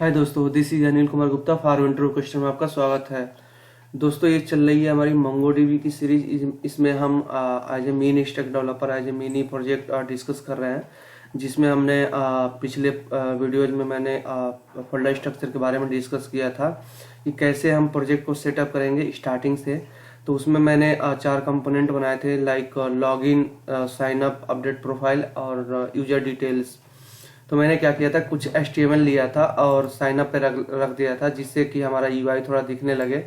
हाय दोस्तों, this is Anil Kumar Gupta for interview question में आपका स्वागत है। दोस्तों, ये चल रही है हमारी मोंगोडीबी की सीरीज। इसमें हम as a MEAN stack developer as a mini project discuss कर रहे हैं, जिसमें हमने पिछले वीडियोज में मैंने फोल्डर स्ट्रक्चर के बारे में डिस्कस किया था कि कैसे हम प्रोजेक्ट को सेटअप करेंगे स्टार्टिंग से। तो उसमें मैंने 4 कंपोनेंट बनाए थे, like login, sign up, update profile और यूजर डिटेल्स। तो मैंने क्या किया था, कुछ HTML लिया था और साइन अप पे रख दिया था, जिससे कि हमारा UI थोड़ा दिखने लगे।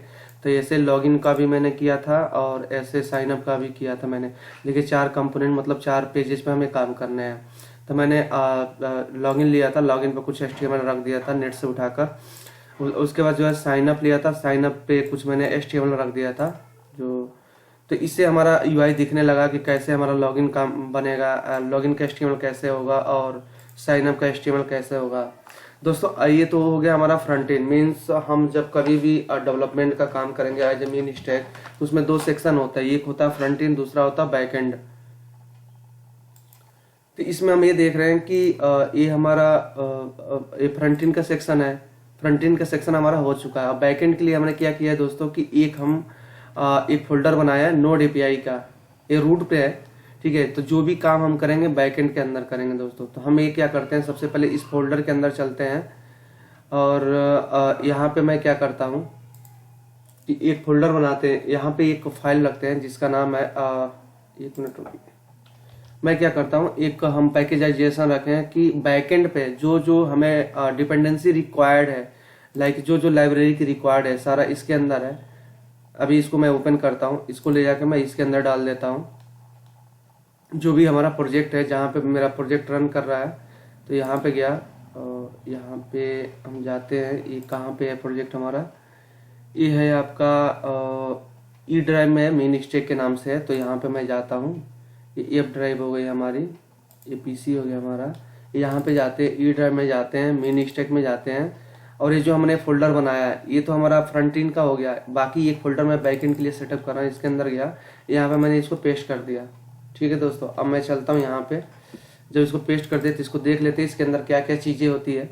तो ऐसे लॉगिन का भी मैंने किया था और ऐसे साइन अप का भी किया था मैंने। लेकिन 4 कंपोनेंट मतलब 4 पेजेस पे हमें काम करने हैं। तो मैंने लॉगिन लिया था, लॉगिन पे कुछ HTML रख दिया था नेट से उठाकर। उसके बाद जो है साइन अप लिया था, साइन अप पे कुछ मैंने HTML रख दिया था। तो इससे हमारा UI दिखने लगा कि कैसे हमारा लॉगिन काम बनेगा, लॉगिन का HTML कैसे होगा और साइन अप का HTML कैसे होगा। दोस्तों, ये तो हो गया हमारा फ्रंट एंड। मीन्स हम जब कभी भी डेवलपमेंट का काम करेंगे एज ए मेन स्टैक, तो उसमें 2 सेक्शन होता है, एक होता है फ्रंट एंड, दूसरा होता है बैक एंड। तो इसमें हम ये देख रहे हैं कि ये हमारा ये फ्रंट एंड का सेक्शन है। फ्रंट एंड का सेक्शन हमारा हो चुका है। अब बैक एंड के लिए हमने क्या किया है दोस्तों कि एक फोल्डर बनाया है नोड API का, ये रूट पे है। ठीक है, तो जो भी काम हम करेंगे बैकएंड के अंदर करेंगे दोस्तों। तो हम ये क्या करते हैं, सबसे पहले इस फोल्डर के अंदर चलते हैं और यहाँ पे मैं क्या करता हूँ कि एक फोल्डर बनाते हैं, यहाँ पे एक फाइल रखते हैं जिसका नाम है एक मिनट रुकिए। मैं क्या करता हूँ, एक हम पैकेजाइजेशन रखें कि बैकएंड पे जो जो हमें डिपेंडेंसी रिक्वायर्ड है, लाइक जो जो लाइब्रेरी की रिक्वायर्ड है, सारा इसके अंदर है। अभी इसको मैं ओपन करता हूँ, इसको ले जाके मैं इसके अंदर डाल देता हूँ। जो भी हमारा प्रोजेक्ट है, जहाँ पे मेरा प्रोजेक्ट रन कर रहा है, तो यहाँ पे गया और यहाँ पे हम जाते हैं। ये कहाँ पे है प्रोजेक्ट हमारा, ये है आपका ई ड्राइव में, मेन स्टैक के नाम से है। तो यहाँ पे मैं जाता हूँ, ये F ड्राइव हो गई हमारी, ये PC हो गया हमारा। यहाँ पे जाते हैं, ई ड्राइव में जाते हैं, मेन स्टैक में जाते हैं और ये जो हमने फोल्डर बनाया है, ये तो हमारा फ्रंट एंड का हो गया। बाकी एक फोल्डर मैं बैक एंड के लिए सेटअप कर रहा हूँ, इसके अंदर गया, यहाँ पे मैंने इसको पेस्ट कर दिया। ठीक है दोस्तों, अब मैं चलता हूँ यहाँ पे। जब इसको पेस्ट कर दे तो इसको देख लेते हैं इसके अंदर क्या क्या चीज़ें होती है।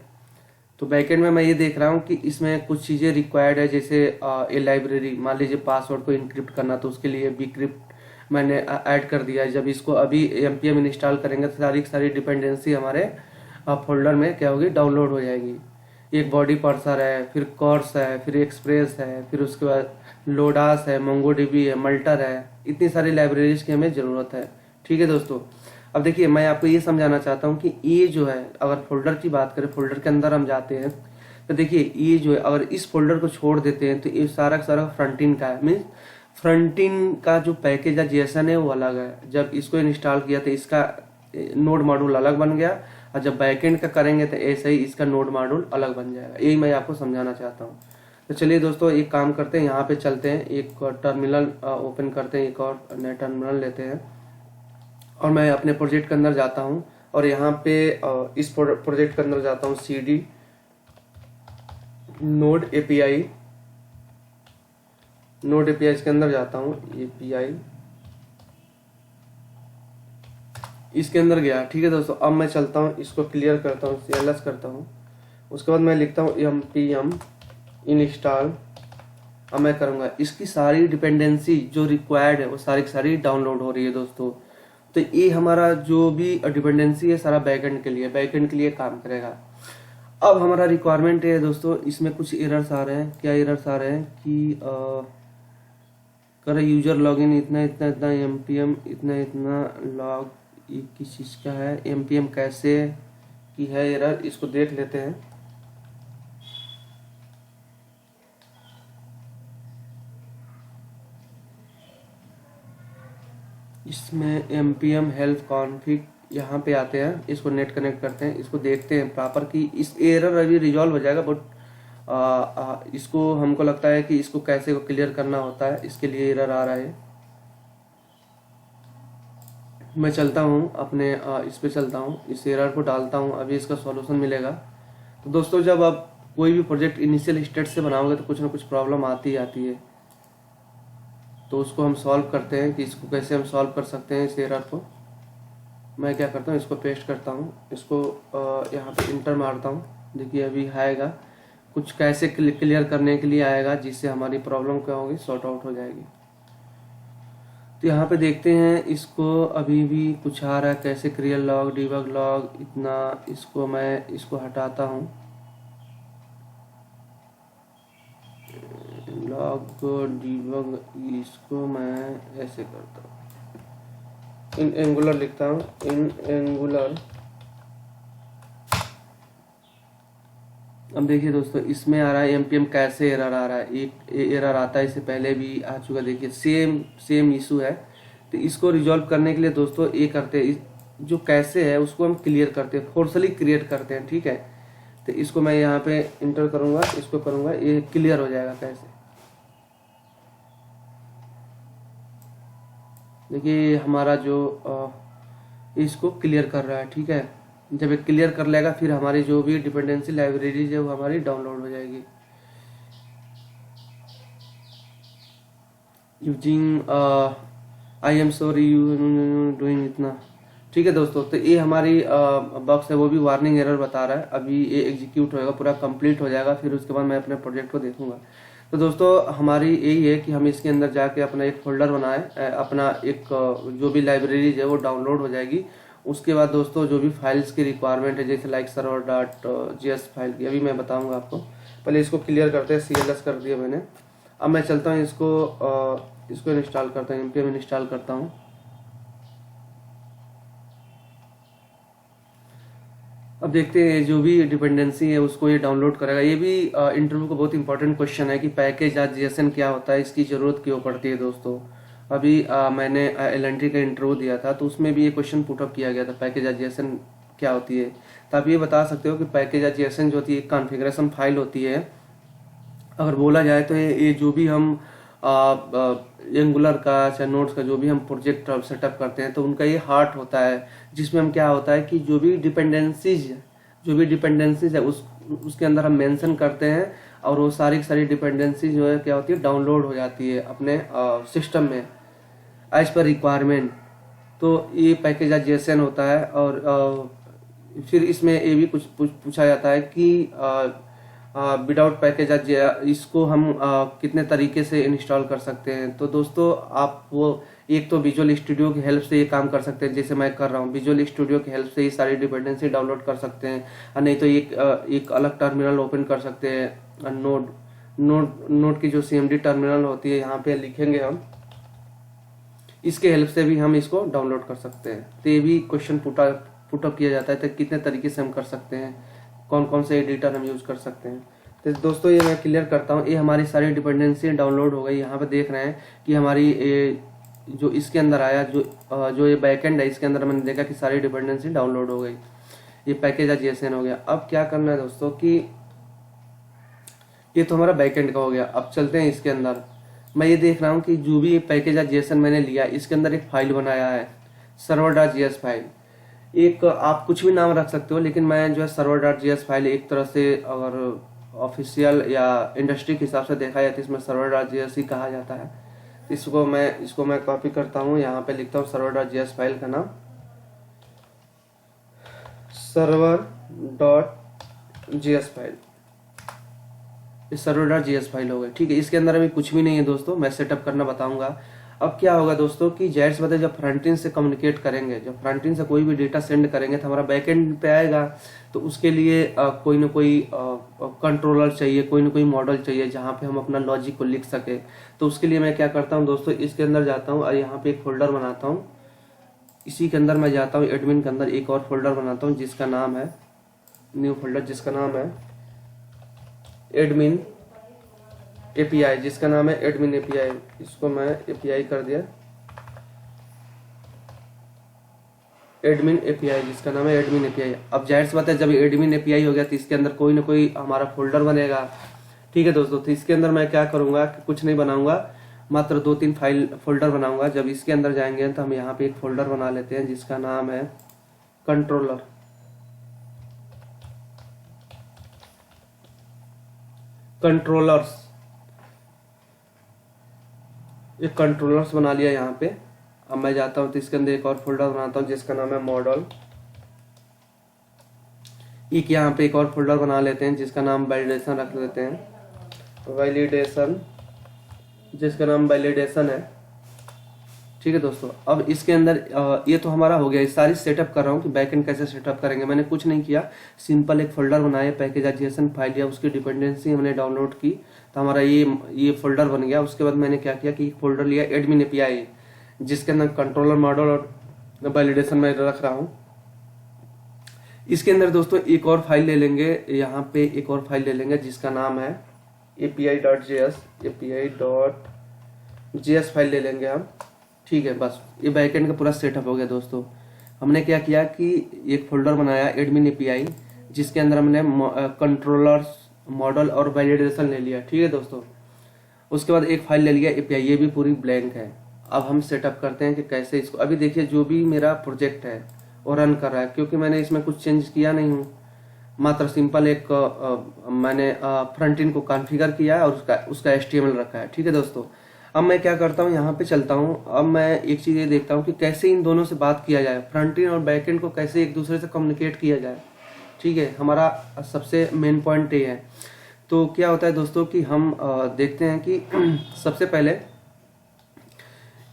तो बैकएंड में मैं ये देख रहा हूँ कि इसमें कुछ चीज़ें रिक्वायर्ड है, जैसे ये लाइब्रेरी, मान लीजिए पासवर्ड को इनक्रिप्ट करना, तो उसके लिए bcrypt मैंने ऐड कर दिया है। जब इसको अभी npm इंस्टॉल करेंगे तो सारी डिपेंडेंसी हमारे फोल्डर में क्या होगी, डाउनलोड हो जाएगी। एक बॉडी पार्सर है, फिर कॉर्स है, फिर एक्सप्रेस है, फिर उसके बाद लोडास है, मोंगोडीबी है, मल्टर है। इतनी सारी लाइब्रेरीज की हमें ज़रूरत है। ठीक है दोस्तों, अब देखिए मैं आपको ये समझाना चाहता हूँ कि ये जो है, अगर फोल्डर की बात करें, फोल्डर के अंदर हम जाते हैं तो देखिए ये जो है, अगर इस फोल्डर को छोड़ देते हैं तो ये सारा का सारा फ्रंट एंड का है। मीन्स फ्रंट एंड का जो पैकेज है, JSON है, वो अलग है। जब इसको इंस्टॉल किया तो इसका नोड मॉड्यूल अलग बन गया, और जब बैकएंड का करेंगे तो ऐसे ही इसका नोड मॉड्यूल अलग बन जाएगा। यही मैं आपको समझाना चाहता हूँ। तो चलिए दोस्तों, एक काम करते हैं, यहाँ पे चलते हैं, एक टर्मिनल ओपन करते हैं, एक और नया टर्मिनल लेते हैं और मैं अपने प्रोजेक्ट के अंदर जाता हूँ और यहाँ पे इस प्रोजेक्ट के अंदर जाता हूँ, CD नोड API के अंदर जाता हूँ, API इसके अंदर गया। ठीक है दोस्तों, अब मैं चलता हूँ, इसको क्लियर करता हूँ, CLS करता हूँ। उसके बाद मैं लिखता हूँ npm इंस्टॉल। अब मैं करूँगा, इसकी सारी डिपेंडेंसी जो रिक्वायर्ड है वो सारी की सारी डाउनलोड हो रही है दोस्तों। तो ये हमारा जो भी डिपेंडेंसी है सारा बैकएंड के लिए काम करेगा। अब हमारा रिक्वायरमेंट है दोस्तों, इसमें कुछ एरर्स आ रहे हैं। क्या एरर्स आ रहे हैं कि कर यूजर लॉगिन इतना इतना इतना, npm इतना इतना लॉग, ये किस चीज़ का है, npm कैसे की है एरर, इसको देख लेते हैं। इसमें npm हेल्प कॉन्फ़िग, यहाँ पे आते हैं, इसको नेट कनेक्ट करते हैं, इसको देखते हैं प्रॉपर कि इस एरर अभी रिजॉल्व हो जाएगा। बट इसको हमको लगता है कि इसको कैसे क्लियर करना होता है, इसके लिए एरर आ रहा है। मैं चलता हूँ अपने इस पे चलता हूँ, इस एरर को डालता हूँ, अभी इसका सॉल्यूशन मिलेगा। तो दोस्तों, जब आप कोई भी प्रोजेक्ट इनिशियल स्टेट से बनाओगे तो कुछ ना कुछ प्रॉब्लम आती है। तो उसको हम सॉल्व करते हैं कि इसको कैसे हम सॉल्व कर सकते हैं इस एरर को। मैं क्या करता हूँ, इसको पेस्ट करता हूँ, इसको यहाँ पे इंटर मारता हूँ। देखिए अभी आएगा, कुछ कैसे क्लियर करने के लिए आएगा, जिससे हमारी प्रॉब्लम क्या होगी, सॉर्ट आउट हो जाएगी। तो यहाँ पे देखते हैं इसको, अभी भी कुछ आ रहा है, कैसे क्लियर लॉग, डिबग लॉग, इतना इसको मैं इसको हटाता हूँ, लॉग डिबग, इसको मैं ऐसे करता हूँ, इन एंगुलर लिखता हूँ, इन एंगुलर। अब देखिए दोस्तों, इसमें आ रहा है एमपीएम कैसे एरर आ रहा है, एक एरर आता है, इससे पहले भी आ चुका, देखिए सेम इशू है। तो इसको रिजॉल्व करने के लिए दोस्तों ये करते हैं, जो कैसे है उसको हम क्लियर करते हैं, फोर्सली क्रिएट करते हैं, ठीक है। तो इसको मैं यहाँ पे इंटर करूँगा, इसको करूँगा, ये क्लियर हो जाएगा कैसे। देखिए हमारा जो इसको क्लियर कर रहा है, ठीक है। जब ये क्लियर कर लेगा फिर हमारी जो भी डिपेंडेंसी लाइब्रेरीज है वो हमारी डाउनलोड हो जाएगी। Using I am sorry you doing, इतना ठीक है दोस्तों। तो ये हमारी बॉक्स है, वो भी वार्निंग एरर बता रहा है। अभी ये एग्जीक्यूट होएगा, पूरा कंप्लीट हो जाएगा, फिर उसके बाद मैं अपने प्रोजेक्ट को देखूंगा। तो दोस्तों हमारी यही है कि हम इसके अंदर जाके अपना एक फोल्डर बनाएं, अपना एक जो भी लाइब्रेरीज है वो डाउनलोड हो जाएगी। उसके बाद दोस्तों जो भी फाइल्स की रिक्वायरमेंट है, जैसे लाइक server.js फाइल की, अभी मैं बताऊंगा आपको। पहले इसको क्लियर करते हैं, CLS कर दिया मैंने। अब मैं चलता हूँ इसको इंस्टॉल करता हूँ, npm इंस्टॉल करता हूँ। अब देखते हैं जो भी डिपेंडेंसी है उसको ये डाउनलोड करेगा। ये भी इंटरव्यू को बहुत इंपॉर्टेंट क्वेश्चन है कि पैकेज.json क्या होता है, इसकी जरूरत क्यों पड़ती है दोस्तों। अभी मैंने L&T का इंटरव्यू दिया था, तो उसमें भी ये क्वेश्चन पुटअप किया गया था, पैकेज.json क्या होती है। तो आप ये बता सकते हो कि पैकेज.json जो होती है कॉन्फ़िगरेशन फाइल होती है। अगर बोला जाए तो ये जो भी हम एंगुलर का चाहे नोड्स का जो भी हम प्रोजेक्ट सेटअप करते हैं, तो उनका ये हार्ट होता है, जिसमें हम क्या होता है कि जो भी डिपेंडेंसीज है उसके अंदर हम मेंशन करते हैं, और वो सारी की सारी डिपेंडेंसी जो है क्या होती है, डाउनलोड हो जाती है अपने सिस्टम में एज पर रिक्वायरमेंट। तो ये पैकेज.json होता है। और फिर इसमें ये भी कुछ पूछा जाता है कि विदाउट पैकेज इसको हम कितने तरीके से इंस्टॉल कर सकते हैं। तो दोस्तों आप वो एक तो विजुअल स्टूडियो की हेल्प से ये काम कर सकते हैं, जैसे मैं कर रहा हूँ, विजुअल स्टूडियो की हेल्प से ये सारी डिपेंडेंसी डाउनलोड कर सकते हैं। और नहीं तो एक अलग टर्मिनल ओपन कर सकते हैं, नोड की जो CMD टर्मिनल होती है, यहाँ पे लिखेंगे हम, इसके हेल्प से भी हम इसको डाउनलोड कर सकते हैं। तो ये भी क्वेश्चन पुटअप किया जाता है, तो कितने तरीके से हम कर सकते हैं, कौन कौन से एडिटर हम यूज कर सकते हैं। तो दोस्तों ये मैं क्लियर करता हूँ, ये हमारी सारी डिपेंडेंसी डाउनलोड हो गई। यहाँ पे देख रहे हैं कि हमारी जो इसके अंदर आया, जो ये बैकएंड है, इसके अंदर मैंने देखा कि सारी डिपेंडेंसी डाउनलोड हो गई, ये पैकेज.json हो गया। अब क्या करना है दोस्तों कि ये तो हमारा बैकएंड का हो गया। अब चलते हैं इसके अंदर। मैं ये देख रहा हूँ कि जो भी पैकेज.json मैंने लिया, इसके अंदर एक फाइल बनाया है, server.js फाइल। एक आप कुछ भी नाम रख सकते हो, लेकिन मैं जो है server.js फाइल, एक तरह से अगर ऑफिशियल या इंडस्ट्री के हिसाब से देखा जाए तो इसमें server.js ही कहा जाता है। इसको मैं कॉपी करता हूँ, यहाँ पे लिखता हूँ server.js फाइल का नाम server.js फाइल, इस server.js फाइल हो गई, ठीक है। इसके अंदर अभी कुछ भी नहीं है दोस्तों, मैं सेटअप करना बताऊंगा। अब क्या होगा दोस्तों कि जाहिर सी बात है, जब फ्रंट एंड से कम्युनिकेट करेंगे, जब फ्रंट एंड से कोई भी डेटा सेंड करेंगे तो हमारा बैक एंड पे आएगा। तो उसके लिए कोई ना कोई कंट्रोलर चाहिए, कोई ना कोई मॉडल चाहिए जहाँ पे हम अपना लॉजिक को लिख सके। तो उसके लिए मैं क्या करता हूँ दोस्तों, इसके अंदर जाता हूँ और यहाँ पे एक फोल्डर बनाता हूँ। इसी के अंदर मैं जाता हूँ, एडमिन के अंदर एक और फोल्डर बनाता हूँ जिसका नाम है, न्यू फोल्डर जिसका नाम है एडमिन API, जिसका नाम है एडमिन API। इसको मैं API कर दिया, एडमिन API, जिसका नाम है एडमिन API। अब जाहिर सी बात है, जब एडमिन API हो गया तो इसके अंदर कोई ना कोई हमारा फोल्डर बनेगा, ठीक है दोस्तों। तो इसके अंदर मैं क्या करूंगा कि कुछ नहीं बनाऊंगा, मात्र 2-3 फाइल फोल्डर बनाऊंगा। जब इसके अंदर जाएंगे तो हम यहाँ पे एक फोल्डर बना लेते हैं जिसका नाम है कंट्रोलर्स। एक कंट्रोलर्स बना लिया यहाँ पे। अब मैं जाता हूँ तो इसके अंदर एक और फोल्डर बनाता हूँ जिसका नाम है मॉडल। एक यहाँ पे एक और फोल्डर बना लेते हैं जिसका नाम वैलिडेशन रख लेते हैं, वैलिडेशन, जिसका नाम वैलिडेशन है। ठीक है दोस्तों, अब इसके अंदर ये तो हमारा हो गया, इस सारी सेटअप कर रहा हूँ कि बैकएंड कैसे सेटअप करेंगे। मैंने कुछ नहीं किया, सिंपल एक फोल्डर बनाया, पैकेजाइजेशन फाइल या उसकी डिपेंडेंसी हमने डाउनलोड की, तो हमारा ये फोल्डर बन गया। उसके बाद मैंने क्या किया कि एक फोल्डर लिया एडमिन एपीआई, जिसके अंदर कंट्रोलर मॉडल और वैलिडेशन में रख रहा हूँ। इसके अंदर दोस्तों एक और फाइल ले लेंगे, यहाँ पे एक और फाइल ले लेंगे जिसका नाम है api.js, api.js फाइल ले लेंगे हम। ठीक है, बस ये बैकएंड का पूरा सेटअप हो गया दोस्तों। हमने क्या किया कि एक फोल्डर बनाया एडमिन एपीआई, जिसके अंदर हमने कंट्रोलर्स मॉडल और वैलिडेशन ले लिया। ठीक है दोस्तों, उसके बाद एक फाइल ले लिया एपीआई, ये भी पूरी ब्लैंक है। अब हम सेटअप करते हैं कि कैसे इसको, अभी देखिए जो भी मेरा प्रोजेक्ट है वो रन कर रहा है, क्योंकि मैंने इसमें कुछ चेंज किया नहीं हूँ, मात्र सिंपल एक मैंने फ्रंट एंड को कॉन्फ़िगर किया है और उसका एचटीएमएल रखा है। ठीक है दोस्तों, अब मैं क्या करता हूँ, यहाँ पे चलता हूँ। अब मैं एक चीज़ ये देखता हूँ कि कैसे इन दोनों से बात किया जाए, फ्रंट एंड और बैक एंड को कैसे एक दूसरे से कम्युनिकेट किया जाए। ठीक है, हमारा सबसे मेन पॉइंट ये है। तो क्या होता है दोस्तों कि हम देखते हैं कि सबसे पहले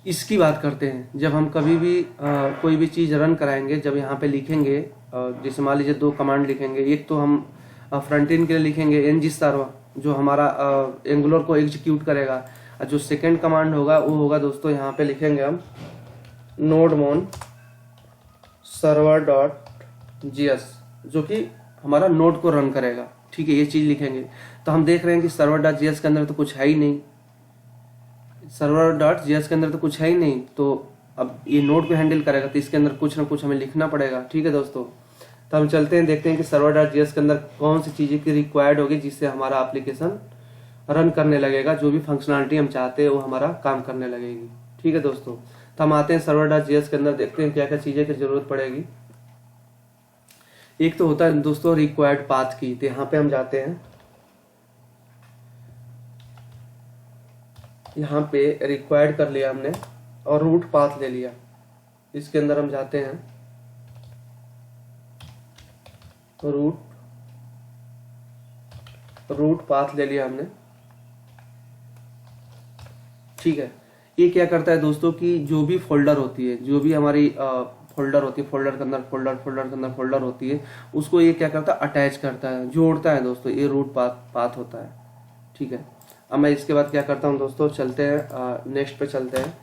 इसकी बात करते हैं। जब हम कभी भी कोई भी चीज़ रन कराएंगे, जब यहाँ पे लिखेंगे, जैसे मान लीजिए दो कमांड लिखेंगे, एक तो हम फ्रंट एंड के लिए लिखेंगे ng सर्वर, जो हमारा एंगुलर को एग्जीक्यूट करेगा, और जो सेकंड कमांड होगा वो होगा दोस्तों, यहाँ पे लिखेंगे हम nodemon server.js, जो कि हमारा नोड को रन करेगा। ठीक है, ये चीज़ लिखेंगे। तो हम देख रहे हैं कि server.js के अंदर तो कुछ है ही नहीं, server.js के अंदर तो कुछ है ही नहीं, तो अब ये नोड को हैंडल करेगा, तो इसके अंदर कुछ ना कुछ हमें लिखना पड़ेगा। ठीक है दोस्तों, तो हम चलते हैं, देखते हैं कि server.js के अंदर कौन सी चीज़ें की रिक्वायर्ड होगी जिससे हमारा एप्लीकेशन रन करने लगेगा, जो भी फंक्शनलिटी हम चाहते हैं वो हमारा काम करने लगेगी। ठीक है दोस्तों, तो हम आते हैं server.js के अंदर, देखते हैं क्या क्या चीज़ें की जरूरत पड़ेगी। एक तो होता है दोस्तों रिक्वायर्ड पाथ की, तो यहाँ पे हम जाते हैं, यहाँ पे रिक्वायर्ड कर लिया हमने और रूट पाथ ले लिया। इसके अंदर हम जाते हैं, रूट पाथ ले लिया हमने। ठीक है, ये क्या करता है दोस्तों कि जो भी फोल्डर होती है, जो भी हमारी फोल्डर होती है, फोल्डर के अंदर फोल्डर होती है, उसको ये क्या करता है, अटैच करता है, जोड़ता है दोस्तों, ये रूट पाथ होता है। ठीक है, अब मैं इसके बाद क्या करता हूँ दोस्तों, चलते हैं नेक्स्ट पे चलते हैं।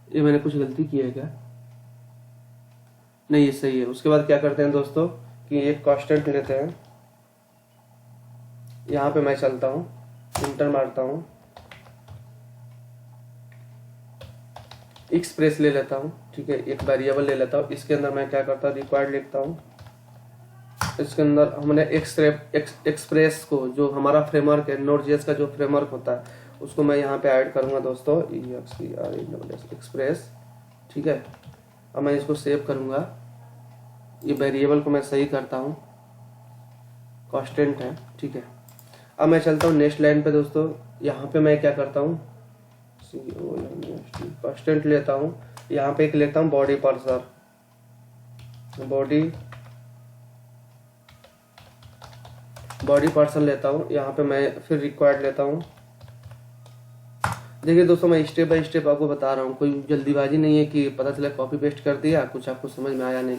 ये मैंने कुछ गलती की है क्या? नहीं, ये सही है। उसके बाद क्या करते हैं दोस्तों कि एक कांस्टेंट लेते हैं, यहाँ पे मैं चलता हूँ, इंटर मारता हूँ, एक्सप्रेस ले लेता हूँ। ठीक है, एक वेरिएबल ले लेता हूँ, इसके अंदर मैं क्या करता हूँ, रिक्वायर्ड लिखता हूँ। इसके अंदर हमने एक्सप्रेस को, जो हमारा फ्रेमवर्क है नोड.js का जो फ्रेमवर्क होता है, उसको मैं यहाँ पे ऐड करूँगा दोस्तों, एक्सप्रेस। ठीक है, अब मैं इसको सेव करूँगा, ये वेरिएबल को मैं सही करता हूँ, कांस्टेंट है। ठीक है, अब मैं चलता हूँ नेक्स्ट लाइन पे दोस्तों। यहाँ पे मैं क्या करता हूँ, कांस्टेंट लेता हूँ, यहाँ पे एक लेता हूँ बॉडी पार्सर, बॉडी पार्सल लेता हूँ। यहाँ पे मैं फिर रिक्वायर्ड लेता हूँ। देखिए दोस्तों, मैं स्टेप बाय स्टेप आपको बता रहा हूँ, कोई जल्दीबाजी नहीं है कि पता चला कॉपी पेस्ट कर दिया, कुछ आपको समझ में आया नहीं।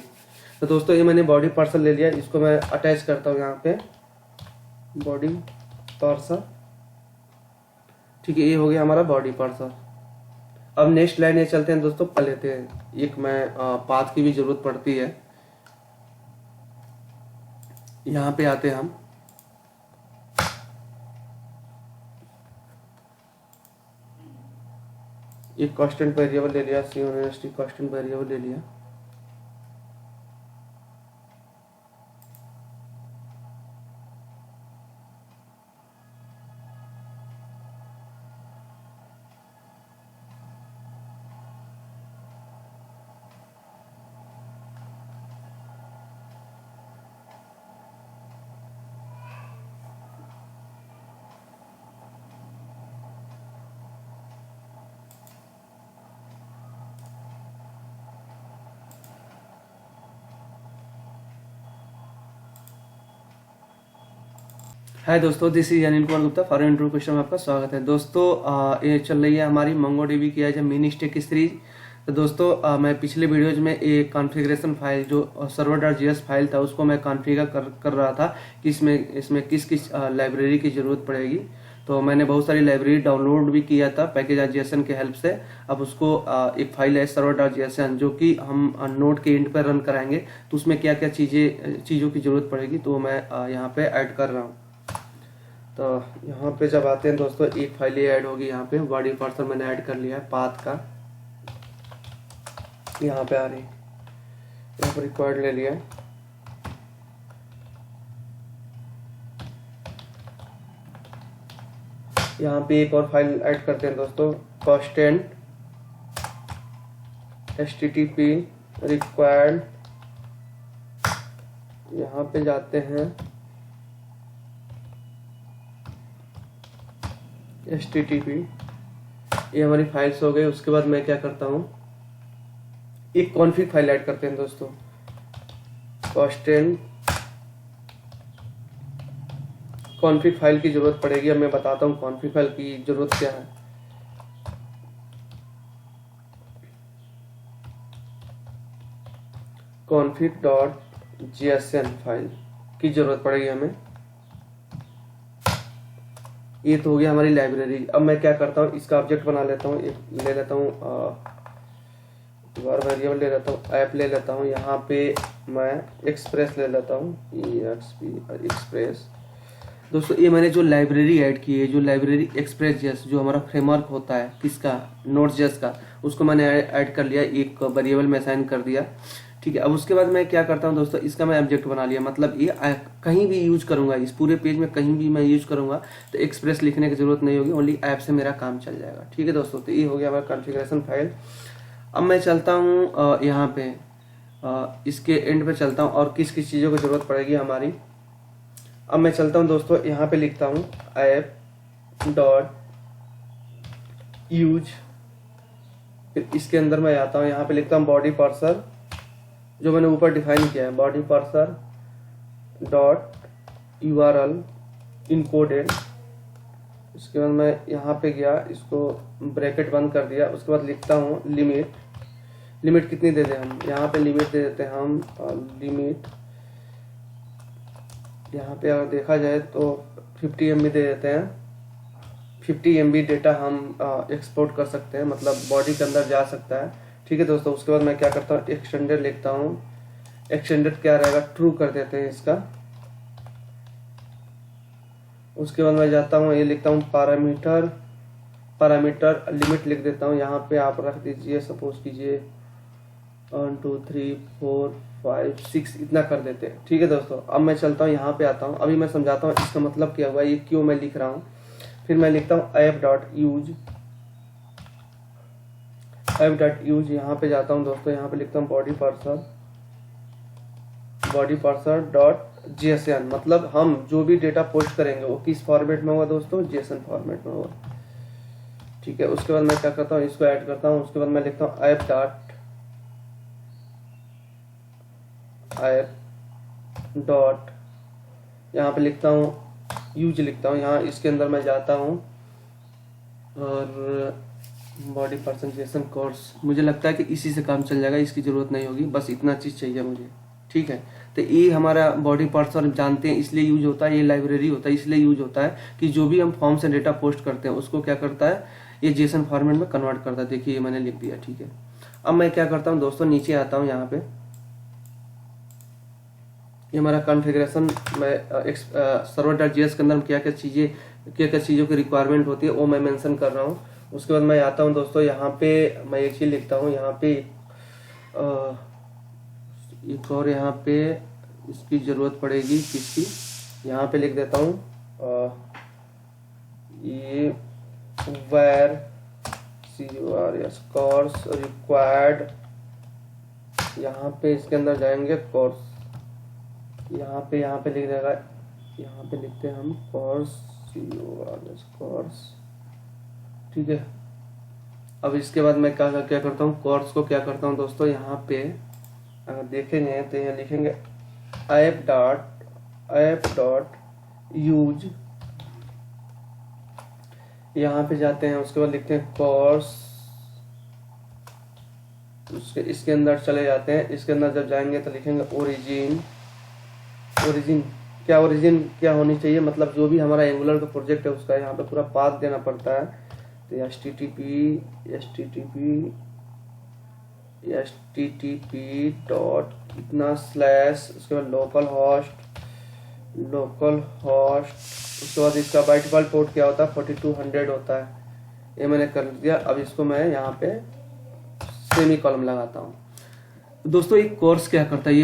तो दोस्तों ये मैंने बॉडी पार्सल ले लिया, इसको मैं अटैच करता हूँ यहाँ पे, बॉडी पार्सल। ठीक है, ये हो गया हमारा बॉडी पार्सल। अब नेक्स्ट लाइन ये चलते हैं दोस्तों, पढ़ लेते हैं। एक मैं पाथ की भी जरूरत पड़ती है, यहाँ पे आते हैं हम, एक कांस्टेंट वेरिएबल ले लिया, C1NST कांस्टेंट वेरिएबल ले लिया। हाय दोस्तों, this is Anil Kumar Gupta for intro question में आपका स्वागत है। दोस्तों ये चल रही है हमारी MongoDB की आज मिनी स्टेक की सीरीज। तो दोस्तों मैं पिछले वीडियोज में एक कॉन्फ़िगरेशन फाइल जो server.js फाइल था उसको मैं कॉन्फ़िगर कर रहा था कि इसमें किस किस लाइब्रेरी की ज़रूरत पड़ेगी। तो मैंने बहुत सारी लाइब्रेरी डाउनलोड भी किया था पैकेज.json के हेल्प से। अब उसको एक फाइल है server.json जो कि हम नोड के एंड पर रन कराएंगे, तो उसमें क्या क्या चीज़ों की ज़रूरत पड़ेगी तो मैं यहाँ पे ऐड कर रहा हूँ। तो यहाँ पे जब आते हैं दोस्तों, एक फाइल ये ऐड होगी। यहाँ पे बॉडी पार्सर मैंने ऐड कर लिया है पाथ का, यहाँ पे आ रही, यहाँ पर रिक्वायर्ड ले लिया है। यहाँ पे एक और फाइल ऐड करते हैं दोस्तों, constant http required। यहाँ पे जाते हैं http, ये हमारी फाइल्स हो गई। उसके बाद मैं क्या करता हूँ, एक कॉन्फ़िग फाइल ऐड करते हैं दोस्तों, constant कॉन्फ़िग फाइल की जरूरत पड़ेगी। अब मैं बताता हूँ कॉन्फ़िग फाइल की जरूरत क्या है। config.jsn फाइल की जरूरत पड़ेगी हमें। ये तो हो गया हमारी लाइब्रेरी। अब मैं क्या करता हूँ, इसका ऑब्जेक्ट बना लेता हूँ, एक ले लेता हूँ वेरिएबल ले लेता हूँ, ऐप ले लेता हूँ। यहाँ पे मैं एक्सप्रेस ले लेता हूँ, एक्सप्रेस। दोस्तों ये मैंने जो लाइब्रेरी ऐड की है, जो लाइब्रेरी एक्सप्रेस.js जो हमारा फ्रेमवर्क होता है किसका, Node.js का, उसको मैंने ऐड कर लिया, एक वेरिएबल में असाइन कर दिया। ठीक है। अब उसके बाद मैं क्या करता हूँ दोस्तों, इसका मैं ऑब्जेक्ट बना लिया। मतलब ये कहीं भी यूज करूंगा, इस पूरे पेज में कहीं भी मैं यूज करूंगा तो एक्सप्रेस लिखने की जरूरत नहीं होगी, ओनली ऐप से मेरा काम चल जाएगा। ठीक है दोस्तों, तो ये हो गया हमारा कॉन्फ़िगरेशन फाइल। अब मैं चलता हूँ यहाँ पे इसके एंड पे चलता हूँ और किस किस चीज़ों की जरूरत पड़ेगी हमारी। अब मैं चलता हूँ दोस्तों, यहाँ पे लिखता हूँ app.use। फिर इसके अंदर मैं आता हूँ, यहाँ पे लिखता हूँ बॉडी पार्सर, जो मैंने ऊपर डिफाइन किया है, body parser dot URL encoded. उसके बाद मैं यहाँ पे गया, इसको ब्रैकेट बंद कर दिया। उसके बाद लिखता हूँ लिमिट कितनी दे दें हम, यहाँ पे लिमिट दे देते हैं हम लिमिट, यहाँ पे अगर देखा जाए तो 50 MB दे देते हैं। 50 MB डेटा हम एक्सपोर्ट कर सकते हैं, मतलब बॉडी के अंदर जा सकता है। ठीक है दोस्तों, उसके बाद मैं क्या करता हूँ, एक्सटेंडेड लिखता हूँ। एक्सटेंडेड क्या रहेगा, ट्रू कर देते हैं इसका। उसके बाद मैं जाता हूँ, ये लिखता हूँ पैरामीटर लिमिट लिख देता हूँ। यहाँ पे आप रख दीजिए, सपोज कीजिए 1 2 3 4 5 6 इतना कर देते हैं। ठीक है दोस्तों, अब मैं चलता हूँ, यहाँ पे आता हूँ। अभी मैं समझाता हूँ इसका मतलब क्या हुआ, ये क्यों मैं लिख रहा हूँ। फिर मैं लिखता हूँ app.use। यहाँ पे जाता हूँ दोस्तों, यहाँ पे लिखता हूँ बॉडी पार्सर डॉट JSON। मतलब हम जो भी डेटा पोस्ट करेंगे वो किस फॉर्मेट में होगा दोस्तों, JSON फॉर्मेट में होगा। ठीक है। उसके बाद मैं क्या करता हूँ, इसको ऐड करता हूँ। उसके बाद मैं लिखता हूँ ऐप डॉट यहाँ पे लिखता हूँ यूज लिखता हूँ। यहाँ इसके अंदर मैं जाता हूँ और बॉडी पर्सन JSON कोर्स, मुझे लगता है कि इसी से काम चल जाएगा, इसकी जरूरत नहीं होगी, बस इतना चीज चाहिए मुझे। ठीक है। तो ये हमारा बॉडी पार्सर जानते हैं इसलिए यूज होता है, ये लाइब्रेरी होता है इसलिए यूज होता है कि जो भी हम फॉर्म से डेटा पोस्ट करते हैं उसको क्या करता है, ये JSON फॉर्मेट में कन्वर्ट करता है। देखिए ये मैंने लिख दिया। ठीक है। अब मैं क्या करता हूँ दोस्तों, नीचे आता हूँ, यहाँ पे ये हमारा कॉन्फ़िगरेशन में server.js के अंदर क्या क्या चीज़ों की रिक्वायरमेंट होती है वो मैं मेंशन कर रहा हूँ। उसके बाद मैं आता हूँ दोस्तों, यहाँ पे मैं एक चीज़ लिखता हूँ, यहाँ पे एक और यहाँ पे इसकी ज़रूरत पड़ेगी किसकी, यहाँ पे लिख देता हूँ ये where course required। यहाँ पे इसके अंदर जाएंगे कोर्स, यहाँ पे लिख देगा, यहाँ पे लिखते हैं हम कोर्स। ठीक है। अब इसके बाद मैं क्या करता हूँ, कोर्स को क्या करता हूँ दोस्तों, यहाँ पे अगर देखेंगे तो यहाँ लिखेंगे ऐप डॉट यूज, यहाँ पे जाते हैं, उसके बाद लिखते हैं कोर्स, इसके अंदर चले जाते हैं। इसके अंदर जब जाएंगे तो लिखेंगे ओरिजिन। ओरिजिन क्या होनी चाहिए, मतलब जो भी हमारा एंगुलर का प्रोजेक्ट है उसका यहाँ पे पूरा पाथ देना पड़ता है। तो http डॉट इतना स्लैश, उसके बाद लोकल होस्ट, उसके बाद इसका बाय डिफॉल्ट पोर्ट क्या होता है 4200 होता है। ये मैंने कर दिया। अब इसको मैं यहाँ पे सेमी कॉलम लगाता हूँ। दोस्तों एक कोर्स क्या करता है, ये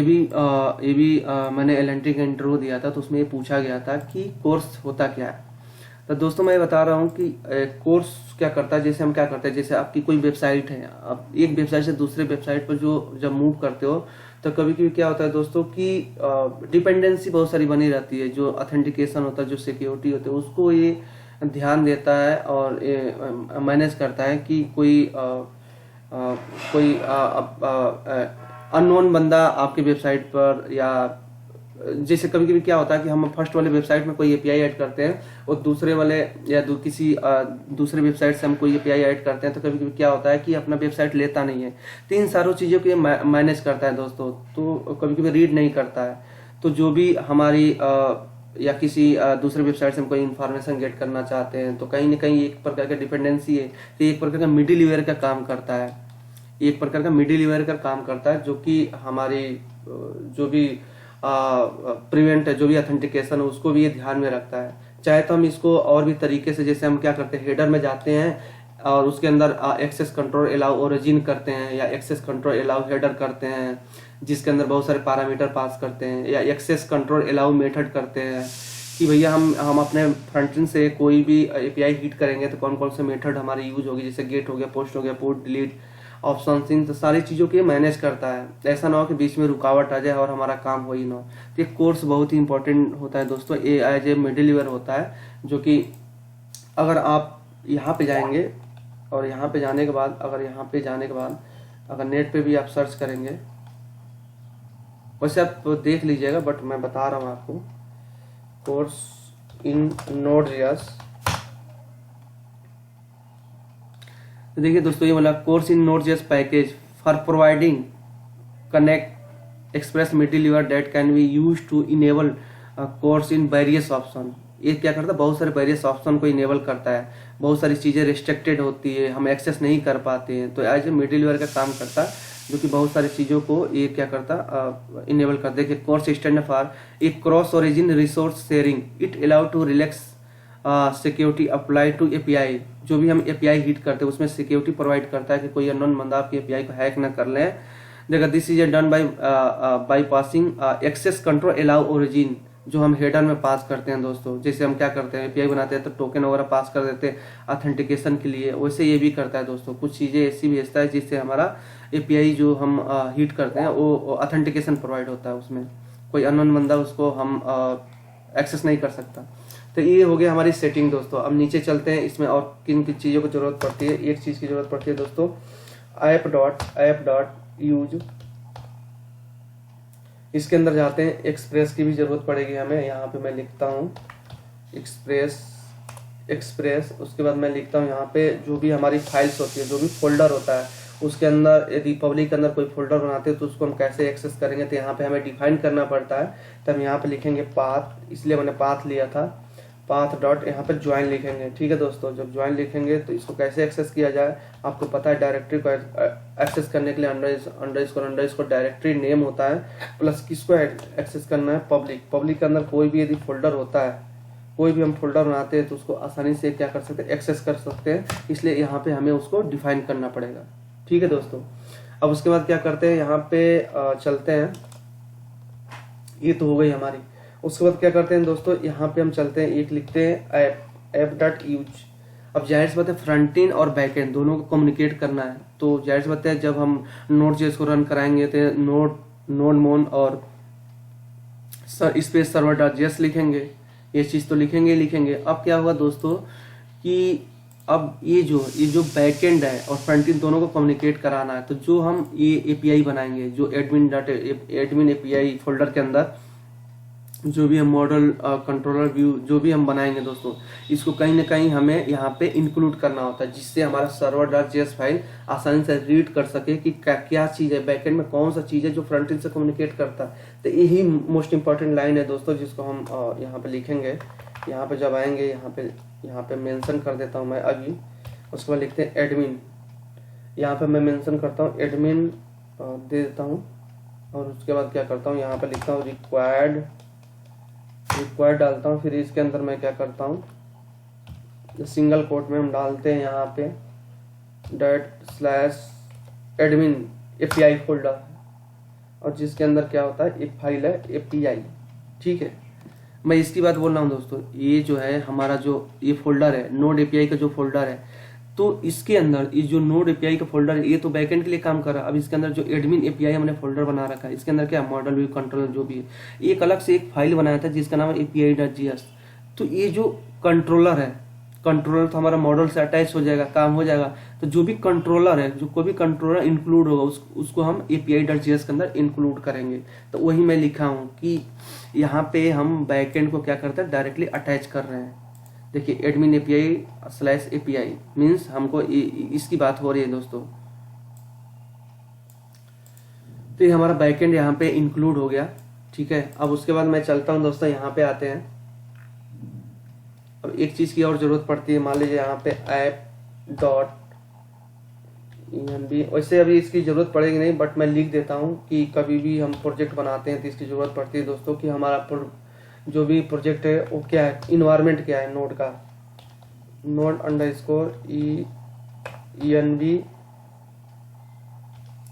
भी मैंने एलएनटी का इंटरव्यू दिया था तो उसमें ये पूछा गया था कि कोर्स होता क्या है। तो दोस्तों मैं बता रहा हूँ कि कोर्स क्या करता है। जैसे हम क्या करते हैं, जैसे आपकी कोई वेबसाइट है, आप एक वेबसाइट से दूसरे वेबसाइट पर जब मूव करते हो तो कभी कभी क्या होता है दोस्तों कि डिपेंडेंसी बहुत सारी बनी रहती है। जो ऑथेंटिकेशन होता है, जो सिक्योरिटी होती है, उसको ये ध्यान देता है और मैनेज करता है कि कोई अननोन बंदा आपके वेबसाइट पर, या जैसे कभी कभी क्या होता है कि हम फर्स्ट वाले वेबसाइट में कोई एपीआई ऐड करते हैं और दूसरे वाले या किसी दूसरे वेबसाइट से हम कोई एपीआई ऐड करते हैं, तो कभी कभी क्या होता है कि अपना वेबसाइट लेता नहीं है। तो इन सारों चीज़ों को मैनेज करता है दोस्तों। तो कभी कभी रीड नहीं करता है। तो जो भी हमारी या किसी दूसरे वेबसाइट से हम कोई इन्फॉर्मेशन गेट करना चाहते हैं तो कहीं ना कहीं एक प्रकार का डिपेंडेंसी है, तो एक प्रकार का मिडिल लेयर का काम करता है। एक प्रकार का मिडिल लेयर का काम करता है जो कि हमारी जो भी प्रिवेंट है, जो भी ऑथेंटिकेशन है, उसको भी ये ध्यान में रखता है। चाहे तो हम इसको और भी तरीके से, जैसे हम क्या करते हैं, हेडर में जाते हैं और उसके अंदर एक्सेस कंट्रोल अलाउ ओरिजिन करते हैं, या एक्सेस कंट्रोल अलाउ हेडर करते हैं जिसके अंदर बहुत सारे पैरामीटर पास करते हैं, या एक्सेस कंट्रोल अलाउ मेथड करते हैं कि भैया हम अपने फ्रंट एंड से कोई भी एपीआई हिट करेंगे तो कौन कौन से मेथड हमारी यूज होगी, जैसे गेट हो गया, पोस्ट हो गया, पोस्ट डिलीट, ऑप्शन इन, तो सारी चीज़ों के मैनेज करता है। ऐसा ना हो कि बीच में रुकावट आ जाए और हमारा काम हो ही ना हो। तो ये कोर्स बहुत ही इंपॉर्टेंट होता है दोस्तों। ये एज ए मिडिल लेयर होता है, जो कि अगर आप यहाँ पे जाएंगे और यहाँ पे जाने के बाद अगर नेट पे भी आप सर्च करेंगे, वैसे आप देख लीजिएगा, बट मैं बता रहा हूँ आपको, कोर्स इन नोड.js। तो देखिए दोस्तों, ये मतलब CORS in NodeJS package for providing connect express middle layer that can be used to enable CORS in various option. ये क्या करता है, बहुत सारे वेरियस ऑप्शन को इनेबल करता है। बहुत सारी चीज़ें रिस्ट्रिक्टेड होती है, हम एक्सेस नहीं कर पाते हैं, तो एज ए मिडिल लेयर का काम करता है, जो कि बहुत सारी चीज़ों को ये क्या करता इनेबल कर। देखिए CORS stand for a cross origin resource sharing, it allow to relax security apply to API. जो भी हम एपीआई हिट करते हैं उसमें सिक्योरिटी प्रोवाइड करता है कि कोई अननोन बंदा आपकी एपीआई को हैक ना कर ले। देखा, this is done by passing access control allow origin, जो हम हेडर में पास करते हैं दोस्तों। जैसे हम क्या करते हैं, एपीआई बनाते हैं तो टोकन वगैरह पास कर देते हैं ऑथेंटिकेशन के लिए, वैसे ये भी करता है दोस्तों। कुछ चीज़ें ऐसी भेजता है जिससे हमारा एपीआई जो हम हिट करते हैं वो ऑथेंटिकेशन प्रोवाइड होता है, उसमें कोई अननोन बंदा उसको हम एक्सेस नहीं कर सकता। तो ये हो गया हमारी सेटिंग दोस्तों। अब नीचे चलते हैं, इसमें और किन किन चीज़ों की जरूरत पड़ती है। एक चीज़ की जरूरत पड़ती है दोस्तों, ऐप डॉट यूज। इसके अंदर जाते हैं, एक्सप्रेस की भी जरूरत पड़ेगी हमें। यहाँ पे मैं लिखता हूँ एक्सप्रेस। उसके बाद मैं लिखता हूँ यहाँ पे जो भी हमारी फाइल्स होती है, जो भी फोल्डर होता है, उसके अंदर यदि पब्लिक के अंदर कोई फोल्डर बनाते हैं तो उसको हम कैसे एक्सेस करेंगे, तो यहाँ पे हमें डिफाइन करना पड़ता है। तो हम यहाँ पे लिखेंगे पाथ, इसलिए मैंने पाथ लिया था, पाथ डॉट यहाँ पर ज्वाइन लिखेंगे। ठीक है दोस्तों, जब ज्वाइन लिखेंगे तो इसको कैसे एक्सेस किया जाए, आपको पता है डायरेक्टरी को एक्सेस करने के लिए अंडर डायरेक्टरी नेम होता है, प्लस किसको एक्सेस करना है, पब्लिक के अंदर कोई भी यदि फोल्डर होता है, कोई भी हम फोल्डर बनाते हैं तो उसको आसानी से क्या कर सकते हैं, एक्सेस कर सकते हैं। इसलिए यहाँ पे हमें उसको डिफाइन करना पड़ेगा। ठीक है दोस्तों, अब उसके बाद क्या करते हैं, यहाँ पे चलते हैं। ये तो हो गई हमारी। उसके बाद क्या करते हैं दोस्तों, यहाँ पे हम चलते हैं, एक लिखते हैं ऐप डॉट यूज। अब जाहिर सी बात है फ्रंट एंड और बैक एंड दोनों को कम्युनिकेट करना है, तो जाहिर सी बात है जब हम नोड.js को रन कराएंगे तो नोड मोन और स्पेस सर्वर डॉट जेएस लिखेंगे। ये चीज़ तो लिखेंगे। अब क्या हुआ दोस्तों कि अब ये जो बैक एंड है और फ्रंट एंड दोनों को कम्युनिकेट कराना है, तो जो हम ये एपीआई बनाएंगे, जो एडमिन एपीआई फोल्डर के अंदर जो भी हम मॉडल कंट्रोलर व्यू जो भी हम बनाएंगे दोस्तों, इसको कहीं ना कहीं हमें यहाँ पे इंक्लूड करना होता है, जिससे हमारा सर्वर डॉट जेएस फाइल आसानी से रीड कर सके कि क्या चीज़ है बैकएंड में, कौन सा चीज़ है जो फ्रंट एंड से कम्युनिकेट करता है। तो यही मोस्ट इंपॉर्टेंट लाइन है दोस्तों, जिसको हम यहाँ पे लिखेंगे। यहाँ पे जब आएंगे यहाँ पे मेंशन कर देता हूँ मैं अभी। उसके बाद लिखते हैं एडमिन। यहाँ पे मैं मेंशन करता हूँ एडमिन दे देता हूँ। और उसके बाद क्या करता हूँ, यहाँ पे लिखता हूँ रिक्वायर्ड डालता हूँ। फिर इसके अंदर मैं क्या करता हूँ, सिंगल कोट में हम डालते हैं यहाँ पे ./admin API फोल्डर, और जिसके अंदर क्या होता है एक फाइल है API। ठीक है, मैं इसकी बात बोल रहा हूँ दोस्तों। ये जो है हमारा जो ये फोल्डर है नोड API का जो फोल्डर है, तो इसके अंदर ये जो नोड API का फोल्डर है ये तो बैकएंड के लिए काम कर रहा है। अब इसके अंदर जो एडमिन API हमने फोल्डर बना रखा है, इसके अंदर क्या मॉडल व्यू कंट्रोलर जो भी है, एक अलग से एक फाइल बनाया था जिसका नाम है API.js। तो ये जो कंट्रोलर है, कंट्रोलर तो हमारा मॉडल से अटैच हो जाएगा, काम हो जाएगा। तो जो भी कंट्रोलर है, जो कोई भी कंट्रोलर इंक्लूड होगा उसको हम API.js के अंदर इंक्लूड करेंगे। तो वही मैं लिखा हूँ कि यहाँ पे हम बैकएंड को क्या करते हैं, डायरेक्टली अटैच कर रहे हैं। देखिए एडमिन API/API मीन्स हमको इसकी बात हो रही है दोस्तों। तो ये हमारा बैकएंड यहाँ पे इंक्लूड हो गया। ठीक है, अब उसके बाद मैं चलता हूँ दोस्तों, यहाँ पे आते हैं। अब एक चीज की और जरूरत पड़ती है, मान लीजिए यहाँ पे app.env। वैसे अभी इसकी जरूरत पड़ेगी नहीं, बट मैं लिख देता हूँ कि कभी भी हम प्रोजेक्ट बनाते हैं तो इसकी जरूरत पड़ती है दोस्तों, कि हमारा जो भी प्रोजेक्ट है वो क्या है, इन्वायरमेंट क्या है नोड का, node_env।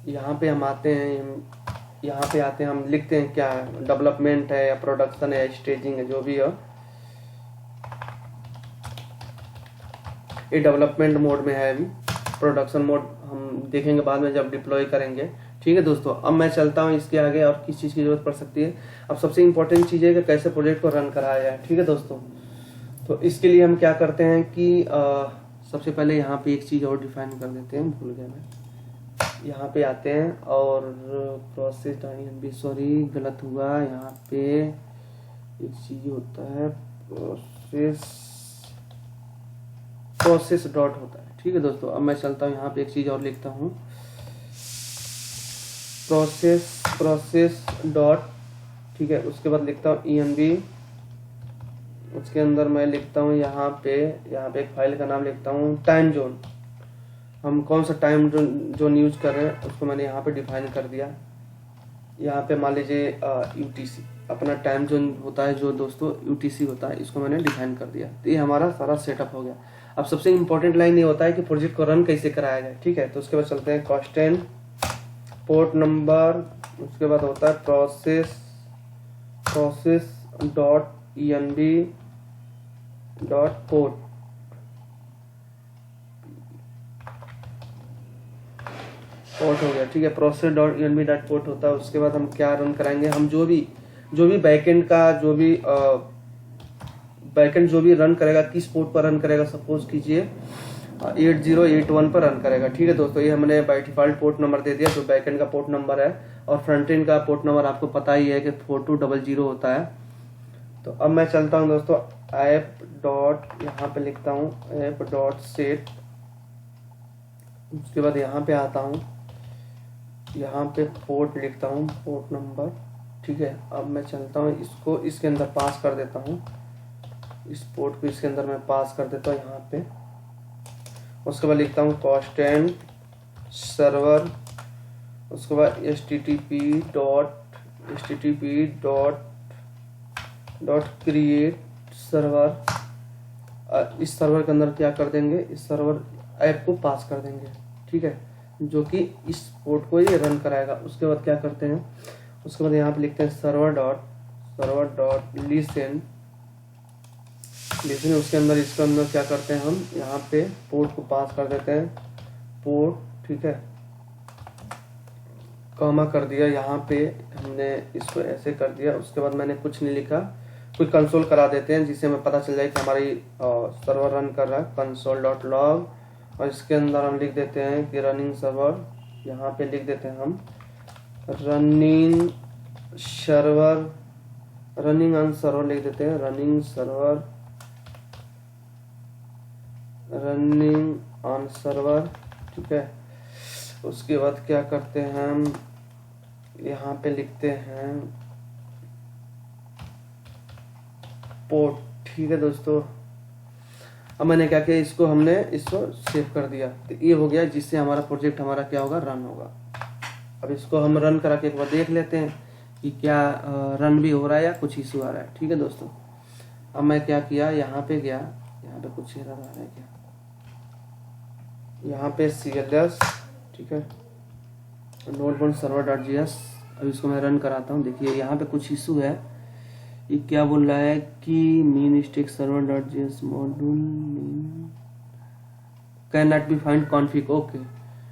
यहाँ पे हम आते हैं, हम लिखते हैं क्या है, डेवलपमेंट है या प्रोडक्शन है या स्टेजिंग है, जो भी है। ये डेवलपमेंट मोड में है, अभी प्रोडक्शन मोड हम देखेंगे बाद में जब डिप्लॉय करेंगे। ठीक है दोस्तों, अब मैं चलता हूँ इसके आगे और किस चीज़ की जरूरत पड़ सकती है। अब सबसे इम्पोर्टेंट चीज़ है कि कैसे प्रोजेक्ट को रन कराया जाए। ठीक है दोस्तों, तो इसके लिए हम क्या करते हैं कि सबसे पहले यहाँ पे एक चीज़ और डिफाइन कर देते हैं, भूल गया मैं। यहाँ पे आते हैं और प्रोसेस, सॉरी गलत हुआ, यहाँ पे एक चीज़ होता है प्रोसेस डॉट होता है। ठीक है दोस्तों, अब मैं चलता हूँ यहाँ पे एक चीज़ और लिखता हूँ, प्रोसेस डॉट। ठीक है, उसके बाद लिखता हूँ env। उसके अंदर मैं लिखता हूँ यहाँ पे एक फाइल का नाम लिखता हूँ टाइम जोन। हम कौन सा टाइम जोन यूज कर रहे हैं उसको मैंने यहाँ पे डिफाइन कर दिया। यहाँ पे मान लीजिए UTC अपना टाइम जोन होता है जो दोस्तों UTC होता है, इसको मैंने डिफाइन कर दिया। तो ये हमारा सारा सेटअप हो गया। अब सबसे इम्पोर्टेंट लाइन ये होता है कि प्रोजेक्ट को रन कैसे कराया जाए। ठीक है, तो उसके बाद चलते हैं कॉन्स्टेंट पोर्ट नंबर। उसके बाद होता है process dot env dot port. Port हो गया। ठीक है, process dot env dot port होता है। उसके बाद हम क्या रन कराएंगे, हम जो भी बैकएंड का बैकएंड जो भी रन करेगा, किस पोर्ट पर रन करेगा, सपोज कीजिए 8081 पर रन करेगा। ठीक है दोस्तों, ये हमने बाय डिफॉल्ट पोर्ट नंबर दे दिया जो बैकएंड का पोर्ट नंबर है, और फ्रंट एंड का पोर्ट नंबर आपको पता ही है कि 4200 होता है। तो अब मैं चलता हूँ दोस्तों ऐप डॉट, यहाँ पे लिखता हूँ ऐप डॉट सेट। उसके बाद यहाँ पे आता हूँ, यहाँ पे पोर्ट लिखता हूँ, पोर्ट नंबर। ठीक है, अब मैं चलता हूँ इसको इसके अंदर पास कर देता हूँ, इस पोर्ट को इसके अंदर मैं पास कर देता हूँ यहाँ पे। उसके बाद लिखता हूँ कॉन्स्टेंट सर्वर। उसके बाद http डॉट क्रिएट सर्वर। इस सर्वर के अंदर क्या कर देंगे, इस सर्वर ऐप को पास कर देंगे। ठीक है, जो कि इस पोर्ट को ये रन कराएगा। उसके बाद क्या करते हैं, उसके बाद यहाँ पे लिखते हैं सर्वर डॉट लिसन। उसके अंदर इसके अंदर क्या करते हैं, हम यहाँ पे पोर्ट को पास कर देते हैं, पोर्ट। ठीक है, कॉमा कर दिया, यहाँ पे हमने इसको ऐसे कर दिया। उसके बाद मैंने कुछ नहीं लिखा, कोई कंसोल करा देते हैं जिससे हमें पता चल जाए कि हमारी सर्वर रन कर रहा है, कंसोल डॉट लॉग। और इसके अंदर हम लिख देते हैं कि रनिंग सर्वर, यहाँ पे लिख देते हैं हम running server running on server लिख देते हैं, रनिंग ऑन सर्वर। ठीक है, उसके बाद क्या करते हैं हम, यहाँ पे लिखते हैं पोर्ट। ठीक है दोस्तों, अब मैंने क्या किया, इसको सेव कर दिया, तो ये हो गया, जिससे हमारा प्रोजेक्ट हमारा क्या होगा, रन होगा। अब इसको हम रन करा के एक बार देख लेते हैं कि क्या रन भी हो रहा है या कुछ इशू आ रहा है। ठीक है दोस्तों, अब मैं क्या किया, यहाँ पे गया, यहाँ पे कुछ एरर आ रहा है क्या, यहाँ पे CLS, ठीक है, node1 server.js। अब इसको मैं रन कराता हूँ। देखिए यहाँ पे कुछ इशू है, ये क्या बोल रहा है कि mean stack server.js module can not be find config. Okay,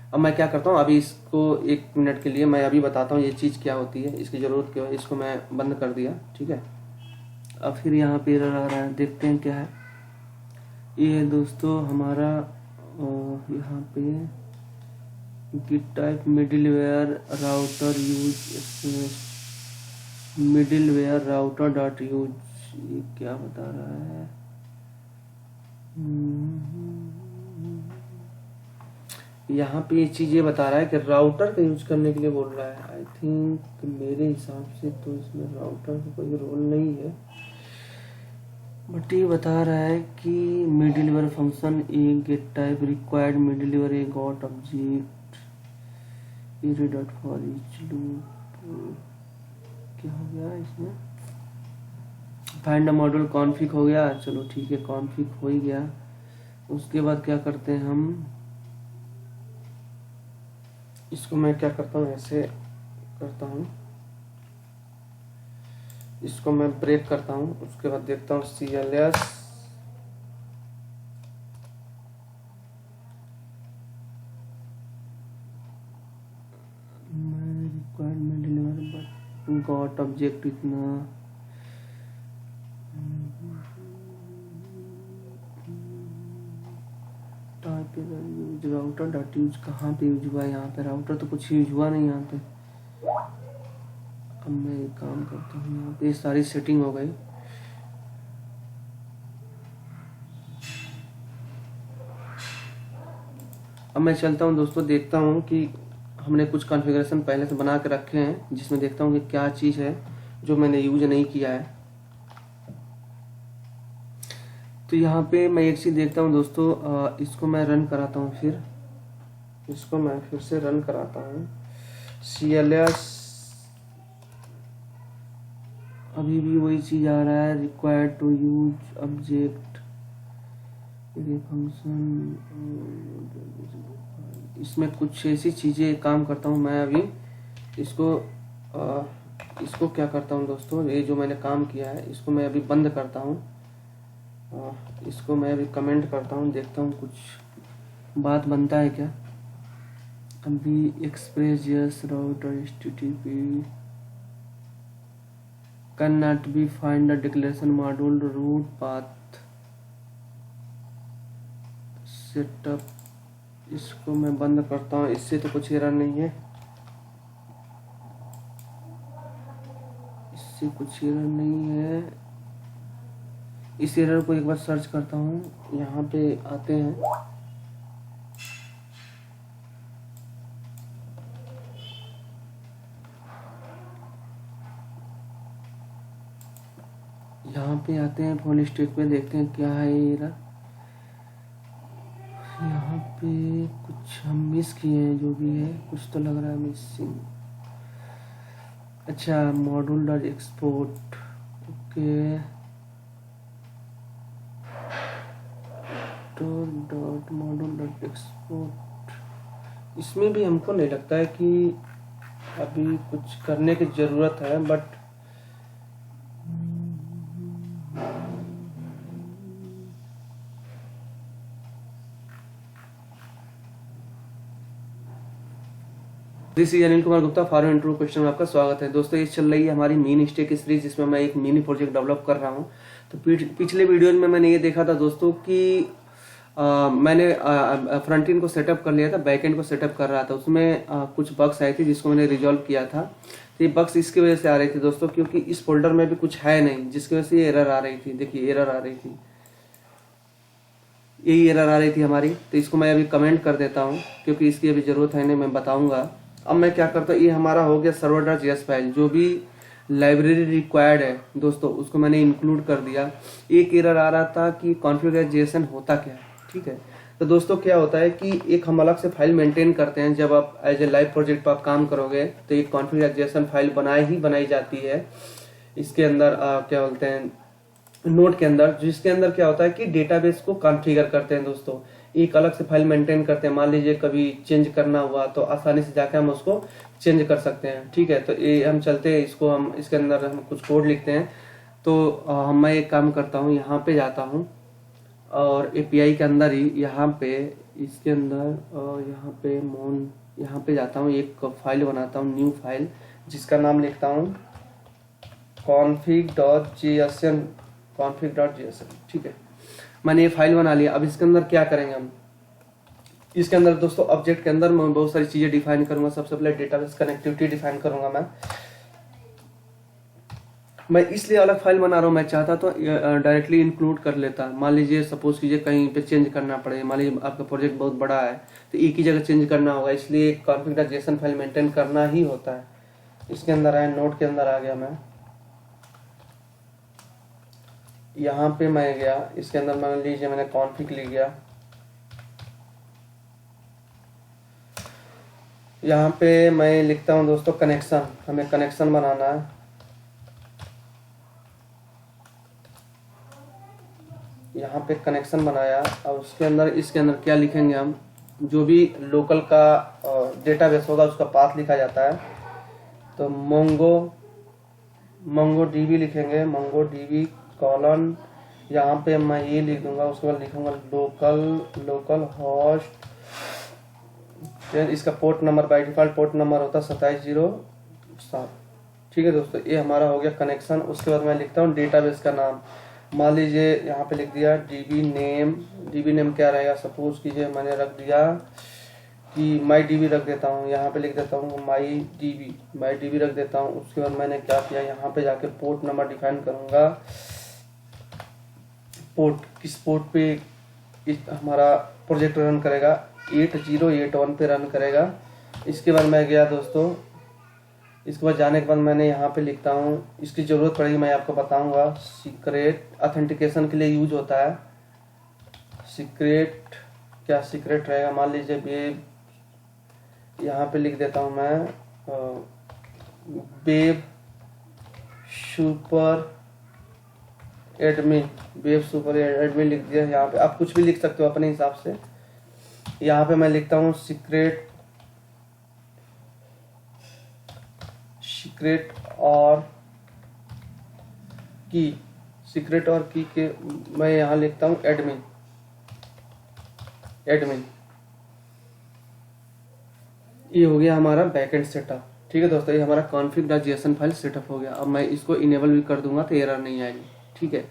अब मैं क्या करता हूँ, अभी इसको 1 मिनट के लिए मैं अभी बताता हूँ ये चीज़ क्या होती है, इसकी ज़रूरत क्या है। इसको मैं बंद कर दिया। ठीक है, अब फिर यहाँ पे एरर आ रहा है, देखते हैं क्या है। ये है दोस्तों हमारा यहाँ पे get type middleware router use, middleware router dot use, ये क्या बता रहा है। यहाँ पे ये चीज़ ये बता रहा है कि राउटर का यूज करने के लिए बोल रहा है। आई थिंक मेरे हिसाब से तो इसमें राउटर का कोई रोल नहीं है, बट ये बता रहा है कि middleware function a get type required middleware a got object a dot for each loop. क्या हो गया इसमें, फाइंड मॉड्यूल कॉन्फिग हो गया। चलो ठीक है, कॉन्फिग हो ही गया। उसके बाद क्या करते हैं हम, इसको मैं क्या करता हूँ, ऐसे करता हूँ, इसको मैं ब्रेक करता हूँ। उसके बाद देखता हूँ CLS requirement deliver but got object इतना, राउटर डॉट यूज कहाँ पे यूज हुआ है, यहाँ पे राउटर तो कुछ यूज हुआ नहीं यहाँ पे। अब मैं एक काम करता हूँ, यहाँ पे सारी सेटिंग हो गई। अब मैं चलता हूँ दोस्तों, देखता हूँ कि हमने कुछ कॉन्फ़िगरेशन पहले से बना के रखे हैं, जिसमें देखता हूँ कि क्या चीज़ है जो मैंने यूज नहीं किया है। तो यहाँ पे मैं एक चीज़ देखता हूँ दोस्तों, इसको मैं रन कराता हूँ, फिर इसको मैं फिर से रन कराता हूँ। CLS अभी भी वही चीज़ आ रहा है, required to use object function. इसमें कुछ ऐसी चीज़ें काम करता हूँ मैं अभी। इसको क्या करता हूँ दोस्तों, ये जो मैंने काम किया है इसको मैं अभी बंद करता हूँ। इसको मैं अभी कमेंट करता हूँ, देखता हूँ कुछ बात बनता है क्या। अभी express router HTTP can not be find the declaration module route path setup. इसको मैं बंद करता हूँ, इससे तो कुछ एरर नहीं है, इससे कुछ एरर नहीं है। इस एरर को एक बार सर्च करता हूँ, यहाँ पे आते हैं, यहाँ पे आते हैं फुल स्टैक पे, देखते हैं क्या है ये एरर। यहाँ पे कुछ हम मिस किए हैं, जो भी है कुछ तो लग रहा है मिसिंग। अच्छा, module dot export, okay, dot module dot export. इसमें भी हमको नहीं लगता है कि अभी कुछ करने की ज़रूरत है, but this is Anil Kumar Gupta for interview question में आपका स्वागत है। दोस्तों, ये चल रही है हमारी मिनी स्टैक की सीरीज, जिसमें मैं एक मिनी प्रोजेक्ट डेवलप कर रहा हूँ। तो पिछले वीडियो में मैंने ये देखा था दोस्तों कि मैंने फ्रंट एंड को सेटअप कर लिया था, बैक एंड को सेटअप कर रहा था। उसमें कुछ बग्स आए थे जिसको मैंने रिजॉल्व किया था। तो ये बग्स इसकी वजह से आ रही थी दोस्तों, क्योंकि इस फोल्डर में भी कुछ है नहीं, जिसकी वजह से ये एरर आ रही थी। देखिए एरर आ रही थी, यही एरर आ रही थी हमारी। तो इसको मैं अभी कमेंट कर देता हूँ, क्योंकि इसकी अभी ज़रूरत है नहीं, मैं बताऊँगा। अब मैं क्या करता हूँ, ये हमारा हो गया server.js फाइल, जो भी लाइब्रेरी रिक्वायर्ड है दोस्तों उसको मैंने इंक्लूड कर दिया। एक एरर आ रहा था कि कॉन्फ़िगरेशन होता क्या है, ठीक है। तो दोस्तों क्या होता है कि एक हम अलग से फाइल मेंटेन करते हैं। जब आप एज ए लाइव प्रोजेक्ट पर आप काम करोगे तो एक कॉन्फ़िगरेशन फाइल बनाई जाती है इसके अंदर, क्या बोलते हैं, नोट के अंदर, जिसके अंदर क्या होता है कि डेटाबेस को कॉन्फ़िगर करते हैं दोस्तों। एक अलग से फाइल मेंटेन करते हैं। मान लीजिए कभी चेंज करना हुआ तो आसानी से जाके हम उसको चेंज कर सकते हैं, ठीक है। तो ये हम चलते हैं, इसको हम इसके अंदर हम कुछ कोड लिखते हैं। तो मैं एक काम करता हूँ, यहाँ पे जाता हूँ और एपीआई के अंदर ही यहाँ पे इसके अंदर यहाँ पे जाता हूँ, एक फाइल बनाता हूँ, न्यू फाइल, जिसका नाम लिखता हूँ config.jsn, ठीक है। मैंने ये फाइल बना लिया। अब इसके अंदर क्या करेंगे हम, इसके अंदर दोस्तों ऑब्जेक्ट के अंदर मैं बहुत सारी चीजें डिफाइन करूंगा। सबसे पहले डेटाबेस कनेक्टिविटी डिफाइन करूंगा। मैं इसलिए अलग फाइल बना रहा हूँ, मैं चाहता तो डायरेक्टली इंक्लूड कर लेता। मान लीजिए सपोज कीजिए कहीं पे चेंज करना पड़े, मान लीजिए आपका प्रोजेक्ट बहुत बड़ा है तो एक ही जगह चेंज करना होगा, इसलिए config.json फाइल मेंटेन करना ही होता है। इसके अंदर आया, नोट के अंदर आ गया, मैं यहाँ पे मैं गया, इसके अंदर मान लीजिए मैंने कॉन्फ़िग लिख गया। यहाँ पे मैं लिखता हूँ दोस्तों कनेक्शन, हमें कनेक्शन बनाना है। यहाँ पे कनेक्शन बनाया और उसके अंदर इसके अंदर क्या लिखेंगे हम, जो भी लोकल का डेटाबेस होगा उसका पाथ लिखा जाता है। तो मोंगो डीबी लिखेंगे, मोंगो डीबी कॉलन, यहाँ पे मैं ये लिख दूंगा। उसके बाद लिखूंगा लोकल होस्ट, फिर इसका port number, by default port number होता है 2707, ठीक है दोस्तों। ये हमारा हो गया कनेक्शन। उसके बाद मैं लिखता हूँ डेटाबेस का नाम, मान लीजिए यहाँ पे लिख दिया डीबी नेम क्या रहेगा, सपोज कीजिए मैंने रख दिया कि माई डीबी रख देता हूँ। यहाँ पे लिख देता हूँ माई डीबी रख देता हूँ। उसके बाद मैंने क्या किया, यहाँ पे जाके पोर्ट नंबर डिफाइन करूंगा। पोर्ट, किस पोर्ट पे हमारा प्रोजेक्ट रन करेगा, 8081 पे रन करेगा। इसके बाद मैं गया दोस्तों, इसके बाद जाने के बाद मैंने यहाँ पे लिखता हूँ, इसकी ज़रूरत पड़ेगी मैं आपको बताऊंगा। सीक्रेट ऑथेंटिकेशन के लिए यूज होता है। सीक्रेट रहेगा, मान लीजिए वेब, यहाँ पे लिख देता हूँ मैं वेब सुपर एडमिन लिख दिया। यहाँ पे आप कुछ भी लिख सकते हो अपने हिसाब से। यहाँ पे मैं लिखता हूँ सीक्रेट और की के मैं यहाँ लिखता हूँ एडमिन। ये हो गया हमारा बैकएंड सेटअप, ठीक है दोस्तों। ये हमारा config.json फाइल सेटअप हो गया। अब मैं इसको इनेबल भी कर दूंगा तो एरर नहीं आएगी, ठीक है।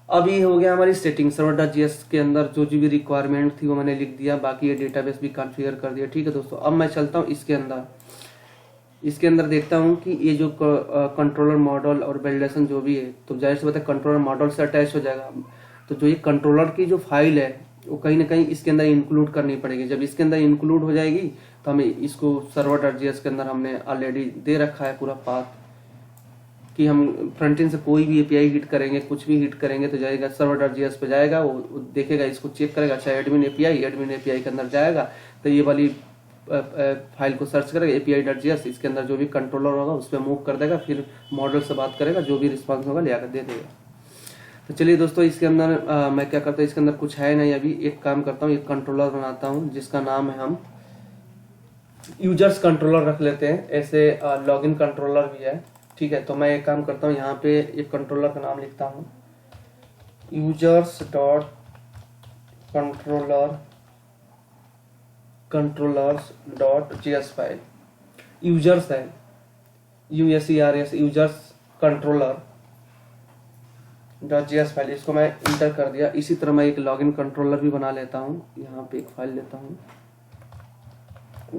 अब ये हो गया हमारी सेटिंग। server.js के अंदर जो भी रिक्वायरमेंट थी वो मैंने लिख दिया, बाकी ये डेटाबेस भी कॉन्फ़िगर कर दिया, ठीक है दोस्तों। अब मैं चलता हूँ इसके अंदर देखता हूँ कि ये जो कंट्रोलर मॉडल और वैलिडेशन जो भी है, तो जाहिर सी बात है कंट्रोलर मॉडल से अटैच हो जाएगा। तो जो ये कंट्रोलर की जो फाइल है वो कहीं ना कहीं इसके अंदर इंक्लूड करनी पड़ेगी। जब इसके अंदर इंक्लूड हो जाएगी तो हमें इसको server.js के अंदर हमने ऑलरेडी दे रखा है पूरा पाथ, कि हम फ्रंट एंड से कोई भी एपीआई हिट करेंगे, कुछ भी हिट करेंगे तो जाएगा server.js पे जाएगा, वो देखेगा, इसको चेक करेगा। अच्छा एडमिन एपीआई के अंदर जाएगा तो ये वाली फाइल को सर्च करेगा api.js, इसके अंदर जो भी कंट्रोलर होगा उस पर मूव कर देगा, फिर मॉडल से बात करेगा, जो भी रिस्पांस होगा ले आकर दे देगा। तो चलिए दोस्तों, इसके अंदर मैं क्या करता हूँ, इसके अंदर कुछ है नहीं अभी। एक काम करता हूँ, एक कंट्रोलर बनाता हूँ जिसका नाम है, हम यूजर्स कंट्रोलर रख लेते हैं। ऐसे लॉगिन कंट्रोलर भी है, ठीक है। तो मैं एक काम करता हूँ, यहाँ पे एक कंट्रोलर का नाम लिखता हूँ controllers.js फाइल। यूजर्स है USERS, यूजर्स controller.js फाइल। इसको मैं इंटर कर दिया। इसी तरह मैं एक लॉगिन कंट्रोलर भी बना लेता हूँ। यहाँ पे एक फाइल लेता हूँ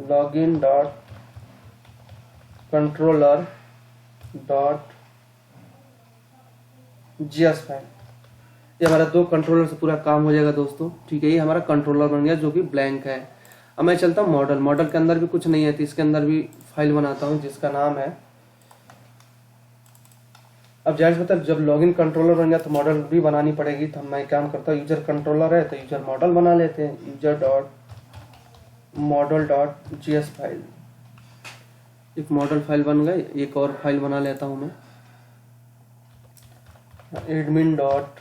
login.controller डॉट जीएस फाइल। ये हमारा 2 कंट्रोलर से पूरा काम हो जाएगा दोस्तों। ठीक है, ये हमारा कंट्रोलर बन गया जो कि ब्लैंक है। अब मैं चलता हूँ मॉडल। मॉडल के अंदर भी कुछ नहीं है तो इसके अंदर भी फाइल बनाता हूँ जिसका नाम है, अब जाहिर मतलब जब लॉगिन कंट्रोलर बन गया तो मॉडल भी बनानी पड़ेगी। तो मैं काम करता हूँ, यूजर कंट्रोलर है तो यूजर मॉडल बना लेते हैं, user dot model dot GS file. एक मॉडल फाइल बन गई। एक और फाइल बना लेता हूँ मैं, admin dot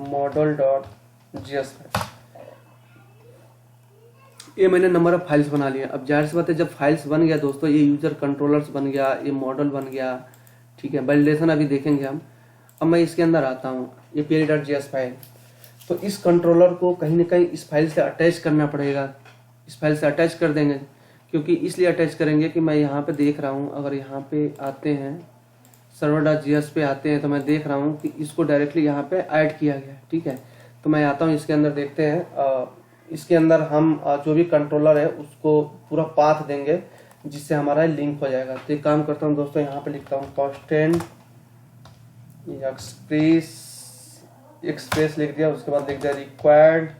model dot GS file. ये मैंने नंबर ऑफ फाइल्स बना लिया। अब जाहिर सी बात है जब फाइल्स बन गया दोस्तों, ये यूजर कंट्रोलर्स बन गया, ये मॉडल बन गया। ठीक है, वैलिडेशन अभी देखेंगे हम। अब मैं इसके अंदर आता हूँ, ये API.js फाइल। तो इस कंट्रोलर को कहीं ना कहीं इस फाइल से अटैच करना पड़ेगा। इस फाइल से अटैच कर देंगे, क्योंकि इसलिए अटैच करेंगे कि मैं यहाँ पे देख रहा हूँ, अगर यहाँ पे आते हैं server.js पे आते हैं तो मैं देख रहा हूँ कि इसको डायरेक्टली यहाँ पे ऐड किया गया। ठीक है, तो मैं आता हूँ इसके अंदर, देखते हैं। इसके अंदर हम जो भी कंट्रोलर है उसको पूरा पाथ देंगे जिससे हमारा लिंक हो जाएगा। तो एक काम करता हूँ दोस्तों, यहाँ पे लिखता हूँ कॉन्स्टेंट एक्सप्रेस लिख दिया। उसके बाद लिख दिया रिक्वायर्ड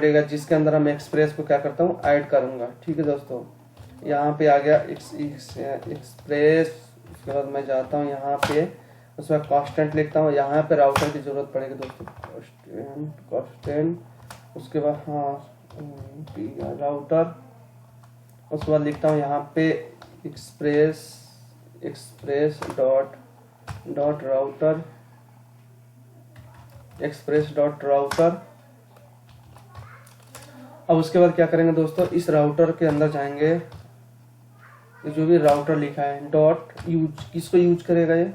देगा, जिसके अंदर हम एक्सप्रेस को क्या करता हूँ ऐड करूँगा। ठीक है दोस्तों, यहाँ पे आ गया एक्सप्रेस। उसके बाद मैं जाता हूँ यहाँ पे, उसके बाद कॉन्स्टेंट लिखता हूँ। यहाँ पे राउटर की जरूरत पड़ेगी दोस्तों, कॉन्स्टेंट। उसके बाद राउटर। उसके बाद लिखता हूँ यहाँ पे express dot router, express dot router. अब उसके बाद क्या करेंगे दोस्तों, इस राउटर के अंदर जाएंगे, जो भी राउटर लिखा है डॉट यूज, किसको यूज करेगा, ये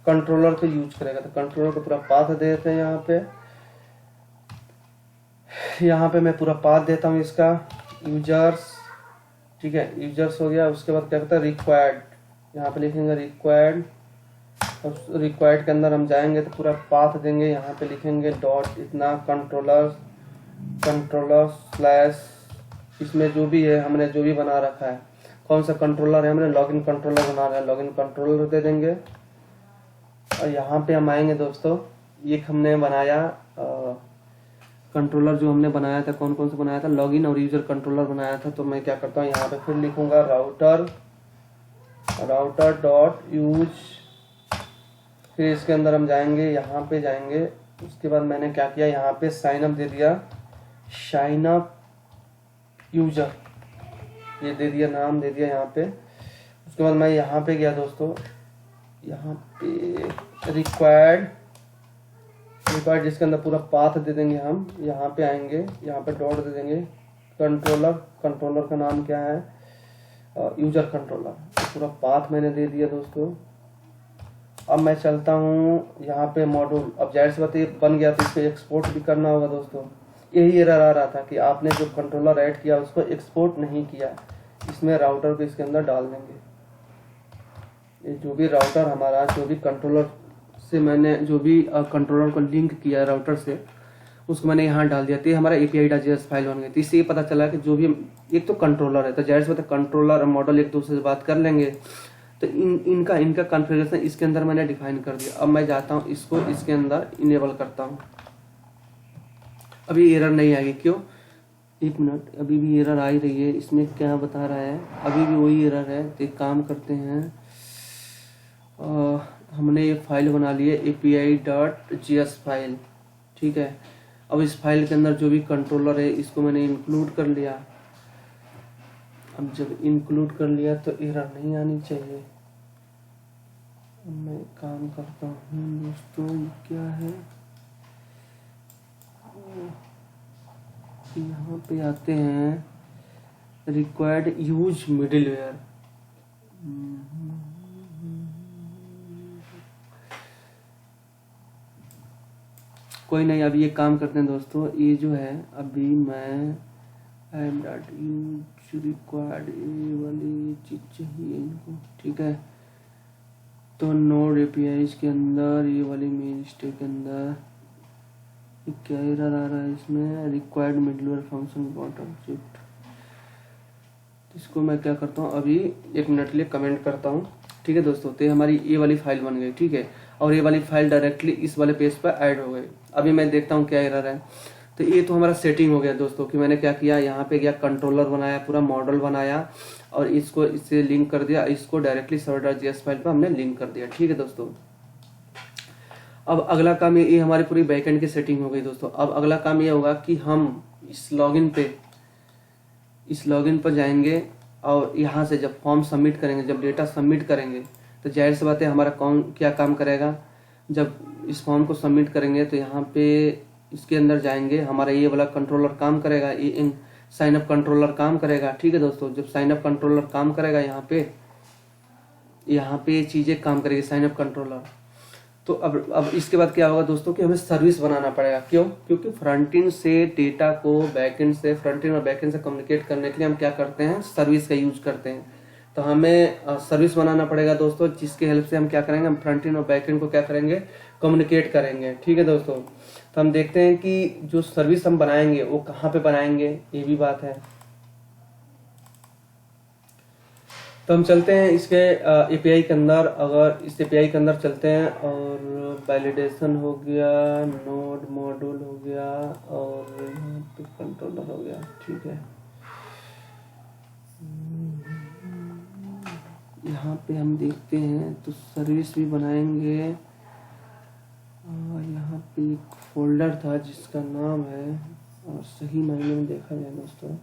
कंट्रोलर को यूज करेगा। तो कंट्रोलर को पूरा पाथ दे देते हैं यहाँ पे मैं पूरा पाथ देता हूँ इसका, यूजर्स। ठीक है, यूजर्स हो गया। उसके बाद क्या करता है रिक्वायर्ड, यहाँ पे लिखेंगे रिक्वायर्ड। रिक्वायर्ड के अंदर हम जाएंगे तो पूरा पाथ देंगे, यहाँ पे लिखेंगे डॉट इतना कंट्रोलर स्लैश, इसमें जो भी है हमने जो भी बना रखा है, कौन सा कंट्रोलर है, हमने लॉगिन कंट्रोलर बना रहा है, लॉगिन कंट्रोलर दे देंगे। और यहाँ पे हम आएंगे दोस्तों, एक हमने बनाया कंट्रोलर, जो हमने बनाया था कौन कौन सा बनाया था, लॉगिन और यूजर कंट्रोलर बनाया था। तो मैं क्या करता हूँ, यहाँ पे फिर लिखूंगा राउटर डॉट यूज। फिर इसके अंदर हम जाएंगे, यहाँ पे जाएंगे। उसके बाद मैंने क्या किया, यहाँ पे साइन अप दे दिया, साइन अप यूजर, ये दे दिया, नाम दे दिया यहाँ पे। उसके बाद मैं यहाँ पे गया दोस्तों, यहाँ पे रिक्वायर्ड जिसके अंदर पूरा पाथ दे देंगे हम। यहाँ पे आएंगे, यहाँ पे डॉट दे देंगे, कंट्रोलर का नाम क्या है, यूजर कंट्रोलर। पूरा पाथ मैंने दे दिया दोस्तों। अब मैं चलता हूँ यहाँ पे मॉड्यूल। अब जाहिर सी बात है बन गया तो इसको एक्सपोर्ट भी करना होगा दोस्तों। यही एरर आ रहा था कि आपने जो कंट्रोलर ऐड किया उसको एक्सपोर्ट नहीं किया। इसमें राउटर को इसके अंदर डाल देंगे। ये जो भी राउटर हमारा, जो भी कंट्रोलर से मैंने जो भी कंट्रोलर को लिंक किया राउटर से, उसको मैंने यहाँ डाल दिया। तो ये हमारा API.js फाइल बन गई। तो इससे ये पता चला कि जो भी एक तो कंट्रोलर है, तो जाहिर सी बात है कंट्रोलर और मॉडल एक दूसरे से बात कर लेंगे। तो इनका कॉन्फ़िगरेशन इसके अंदर मैंने डिफाइन कर दिया। अब मैं जाता हूँ इसको इसके अंदर इनेबल करता हूँ। अभी एरर नहीं आएगी, क्यों, एक मिनट, अभी भी एरर आ ही रही है। इसमें क्या बता रहा है, अभी भी वही एरर है। तो एक काम करते हैं, हमने ये फाइल बना ली है API.js फाइल। ठीक है, अब इस फाइल के अंदर जो भी कंट्रोलर है इसको मैंने इंक्लूड कर लिया। अब जब इंक्लूड कर लिया तो एरर नहीं आनी चाहिए। मैं काम करता हूँ दोस्तों, ये क्या है, यहाँ पे आते हैं, रिक्वायर्ड यूज मिडिलवेयर। कोई नहीं, अभी ये काम करते हैं दोस्तों। ये जो है अभी मैं यूज रिक्वायर्ड, ये वाली चीज चाहिए इनको। ठीक है, तो नोड APIs के अंदर ये वाली मेन स्टैक के अंदर क्या एरर आ रहा है इसमें, required middleware function bottom shift. इसको मैं क्या करता हूँ, अभी 1 मिनट के लिए कमेंट करता हूँ। ठीक है दोस्तों, तो ये हमारी ये वाली फाइल बन गई। ठीक है, और ये वाली फाइल डायरेक्टली इस वाले पेज पर ऐड हो गई। अभी मैं देखता हूँ क्या एरर है। तो ये तो हमारा सेटिंग हो गया दोस्तों कि मैंने क्या किया, यहाँ पे गया, कंट्रोलर बनाया, पूरा मॉडल बनाया और इसको इससे लिंक कर दिया, इसको डायरेक्टली server.js फाइल पर हमने लिंक कर दिया। ठीक है दोस्तों, अब अगला काम ये हमारी पूरी बैकएंड की सेटिंग हो गई दोस्तों। अब अगला काम ये होगा कि हम इस लॉगिन पर जाएंगे और यहाँ से जब फॉर्म सबमिट करेंगे, जब डेटा सबमिट करेंगे, तो जाहिर सी बात है हमारा कौन क्या काम करेगा। जब इस फॉर्म को सबमिट करेंगे तो यहाँ पे इसके अंदर जाएंगे, हमारा ये वाला कंट्रोलर काम करेगा, ये साइन अप कंट्रोलर काम करेगा। ठीक है दोस्तों, जब साइन अप कंट्रोलर काम करेगा यहाँ पे ये चीज़ें काम करेगी, साइन अप कंट्रोलर। तो अब इसके बाद क्या होगा दोस्तों कि हमें सर्विस बनाना पड़ेगा। क्यों? क्योंकि फ्रंट एंड से डेटा को बैकएंड से, फ्रंट एंड और बैकएंड से कम्युनिकेट करने के लिए हम क्या करते हैं, सर्विस का यूज करते हैं। तो हमें सर्विस बनाना पड़ेगा दोस्तों, जिसके हेल्प से हम क्या करेंगे, हम फ्रंट एंड और बैकएंड को क्या करेंगे, कम्युनिकेट करेंगे। ठीक है दोस्तों, तो हम देखते हैं कि जो सर्विस हम बनाएंगे वो कहाँ पे बनाएंगे, ये भी बात है। तो हम चलते हैं इसके एपीआई के अंदर। अगर इस एपीआई के अंदर चलते हैं और वैलिडेशन हो गया, नोड मॉड्यूल हो गया और यहाँ पे कंट्रोलर हो गया। ठीक है, यहाँ पे हम देखते हैं तो सर्विस भी बनाएंगे और यहाँ पे एक फोल्डर था जिसका नाम है, और सही मायने में देखा जाए दोस्तों,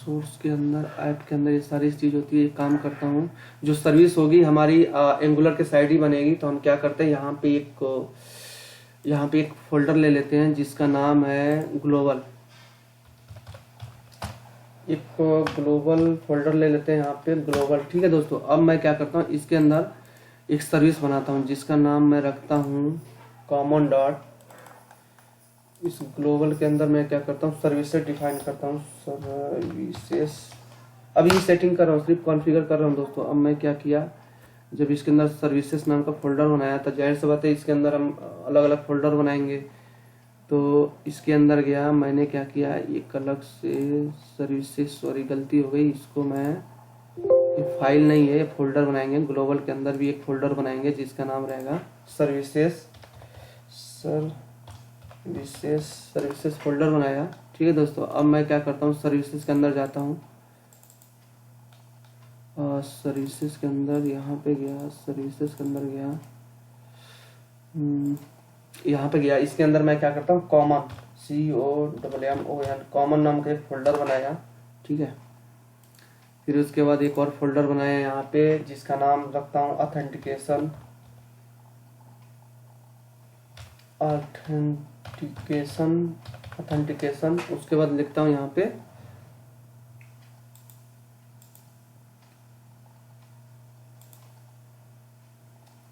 सोर्स के अंदर, ऐप के अंदर ये सारी चीज़ होती है, ये काम करता हूँ। जो सर्विस होगी हमारी एंगुलर के साइड ही बनेगी। तो हम क्या करते हैं, यहाँ पे एक फोल्डर ले लेते हैं जिसका नाम है ग्लोबल। एक ग्लोबल फोल्डर ले लेते हैं यहाँ पे, ग्लोबल। ठीक है दोस्तों, अब मैं क्या करता हूँ, इसके अंदर एक सर्विस बनाता हूँ जिसका नाम मैं रखता हूँ कॉमन डॉट। इस ग्लोबल के अंदर मैं क्या करता हूँ, सर्विसेज डिफाइन करता हूँ, सर्विसेज। अभी ये सेटिंग कर रहा हूँ, सिर्फ कॉन्फ़िगर कर रहा हूँ दोस्तों। अब मैं क्या किया, जब इसके अंदर सर्विसेज नाम का फोल्डर बनाया तो जाहिर सी बात है इसके अंदर हम अलग अलग फोल्डर बनाएंगे। तो इसके अंदर गया, मैंने क्या किया, एक अलग से सर्विसेज, सॉरी गलती हो गई, इसको मैं, ये फाइल नहीं है, फोल्डर बनाएंगे। ग्लोबल के अंदर भी एक फोल्डर बनाएंगे जिसका नाम रहेगा सर्विसेज फोल्डर बनाया। ठीक है दोस्तों, अब मैं क्या करता हूँ, सर्विसेज के अंदर जाता हूँ, सर्विसेज के अंदर यहाँ पे गया, सर्विसेज के अंदर गया, यहाँ पे गया। इसके अंदर मैं क्या करता हूँ, कॉमन COMMON कॉमन नाम का एक फोल्डर बनाया। ठीक है, फिर उसके बाद एक और फोल्डर बनाया यहाँ पे जिसका नाम रखता हूँ ऑथेंटिकेशन। उसके बाद लिखता हूँ यहाँ पे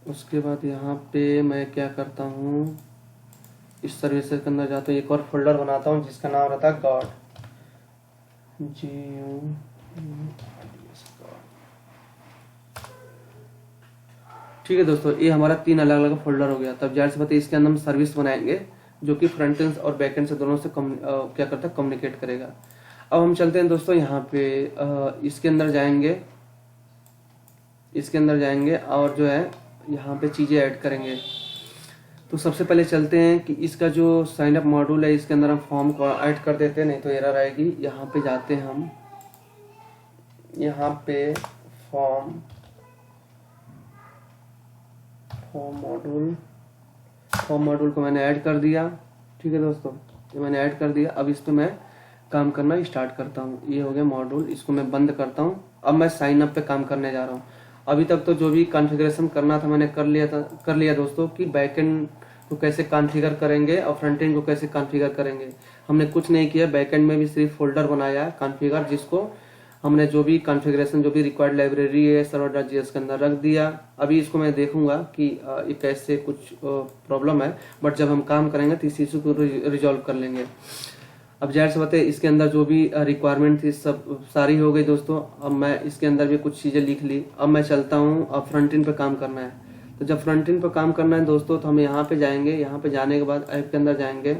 उसके बाद यहाँ पे मैं क्या करता हूँ, इस सर्विसेज के अंदर जाता हूँ, एक और फोल्डर बनाता हूँ जिसका नाम रहता है गॉड। ठीक है दोस्तों, ये हमारा 3 अलग अलग फोल्डर हो गया। तब जाहिर सी बात है इसके अंदर हम सर्विस बनाएंगे जो कि फ्रंट एंड और बैक एंड से दोनों से क्या करता है, कम्युनिकेट करेगा। अब हम चलते हैं दोस्तों यहाँ पे, इसके अंदर जाएंगे और जो है यहाँ पे चीज़ें ऐड करेंगे। तो सबसे पहले चलते हैं कि इसका जो साइन अप मॉड्यूल है इसके अंदर हम फॉर्म को ऐड कर देते हैं, नहीं तो एरर आएगी। यहाँ पे जाते हैं हम, यहाँ पे फॉर्म मॉड्यूल को मैंने ऐड कर दिया। ठीक है दोस्तों, ये मैंने ऐड कर दिया। अब इस पर मैं काम करना स्टार्ट करता हूँ। ये हो गया मॉड्यूल, इसको मैं बंद करता हूँ। अब मैं साइन अप पे काम करने जा रहा हूँ। अभी तक तो जो भी कॉन्फ़िगरेशन करना था मैंने कर लिया दोस्तों, कि बैकएंड को कैसे कॉन्फ़िगर करेंगे और फ्रंट एंड को कैसे कॉन्फ़िगर करेंगे। हमने कुछ नहीं किया, बैकएंड में भी सिर्फ फोल्डर बनाया कॉन्फ़िगर, जिसको हमने जो भी कॉन्फ़िगरेशन, जो भी रिक्वायर्ड लाइब्रेरी है server.js के अंदर रख दिया। अभी इसको मैं देखूंगा कि ये कैसे कुछ प्रॉब्लम है, बट जब हम काम करेंगे तो इस इशू को रिजॉल्व कर लेंगे। अब जाहिर सी बात है इसके अंदर जो भी रिक्वायरमेंट थी सब सारी हो गई दोस्तों। अब मैं इसके अंदर भी कुछ चीज़ें लिख ली। अब मैं चलता हूँ, अब फ्रंट एंड पे काम करना है। तो जब फ्रंट एंड पे काम करना है दोस्तों तो हम यहाँ पे जाएंगे। यहाँ पे जाने के बाद ऐप के अंदर जाएंगे,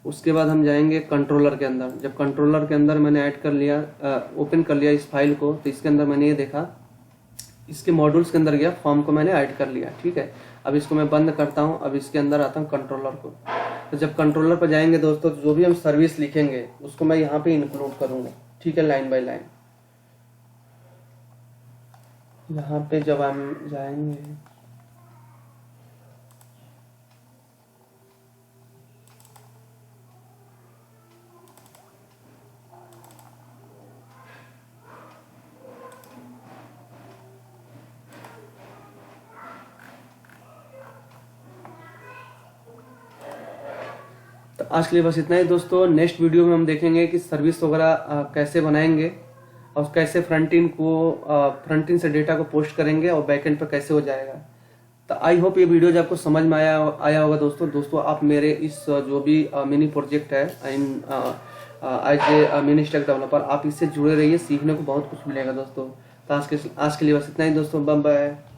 उसके बाद हम जाएंगे कंट्रोलर के अंदर। जब कंट्रोलर के अंदर मैंने ऐड कर लिया, ओपन कर लिया इस फाइल को, तो इसके अंदर मैंने ये देखा, इसके मॉड्यूल्स के अंदर गया, फॉर्म को मैंने ऐड कर लिया। ठीक है, अब इसको मैं बंद करता हूँ। अब इसके अंदर आता हूँ कंट्रोलर को। तो जब कंट्रोलर पर जाएंगे दोस्तों तो जो भी हम सर्विस लिखेंगे उसको मैं यहाँ पे इंक्लूड करूँगा। ठीक है, लाइन बाय लाइन। यहाँ पे जब हम जाएंगे, तो आज के लिए बस इतना ही दोस्तों। नेक्स्ट वीडियो में हम देखेंगे कि सर्विस वगैरह कैसे बनाएंगे और कैसे फ्रंट एंड से डेटा को पोस्ट करेंगे और बैक एंड पर कैसे हो जाएगा। तो आई होप ये वीडियो जब आपको समझ में आया होगा दोस्तों। आप मेरे इस जो भी मिनी प्रोजेक्ट है in as a mini stack developer, आप इससे जुड़े रहिए, सीखने को बहुत कुछ मिलेगा दोस्तों। तो आज के लिए बस इतना ही दोस्तों। Bye bye.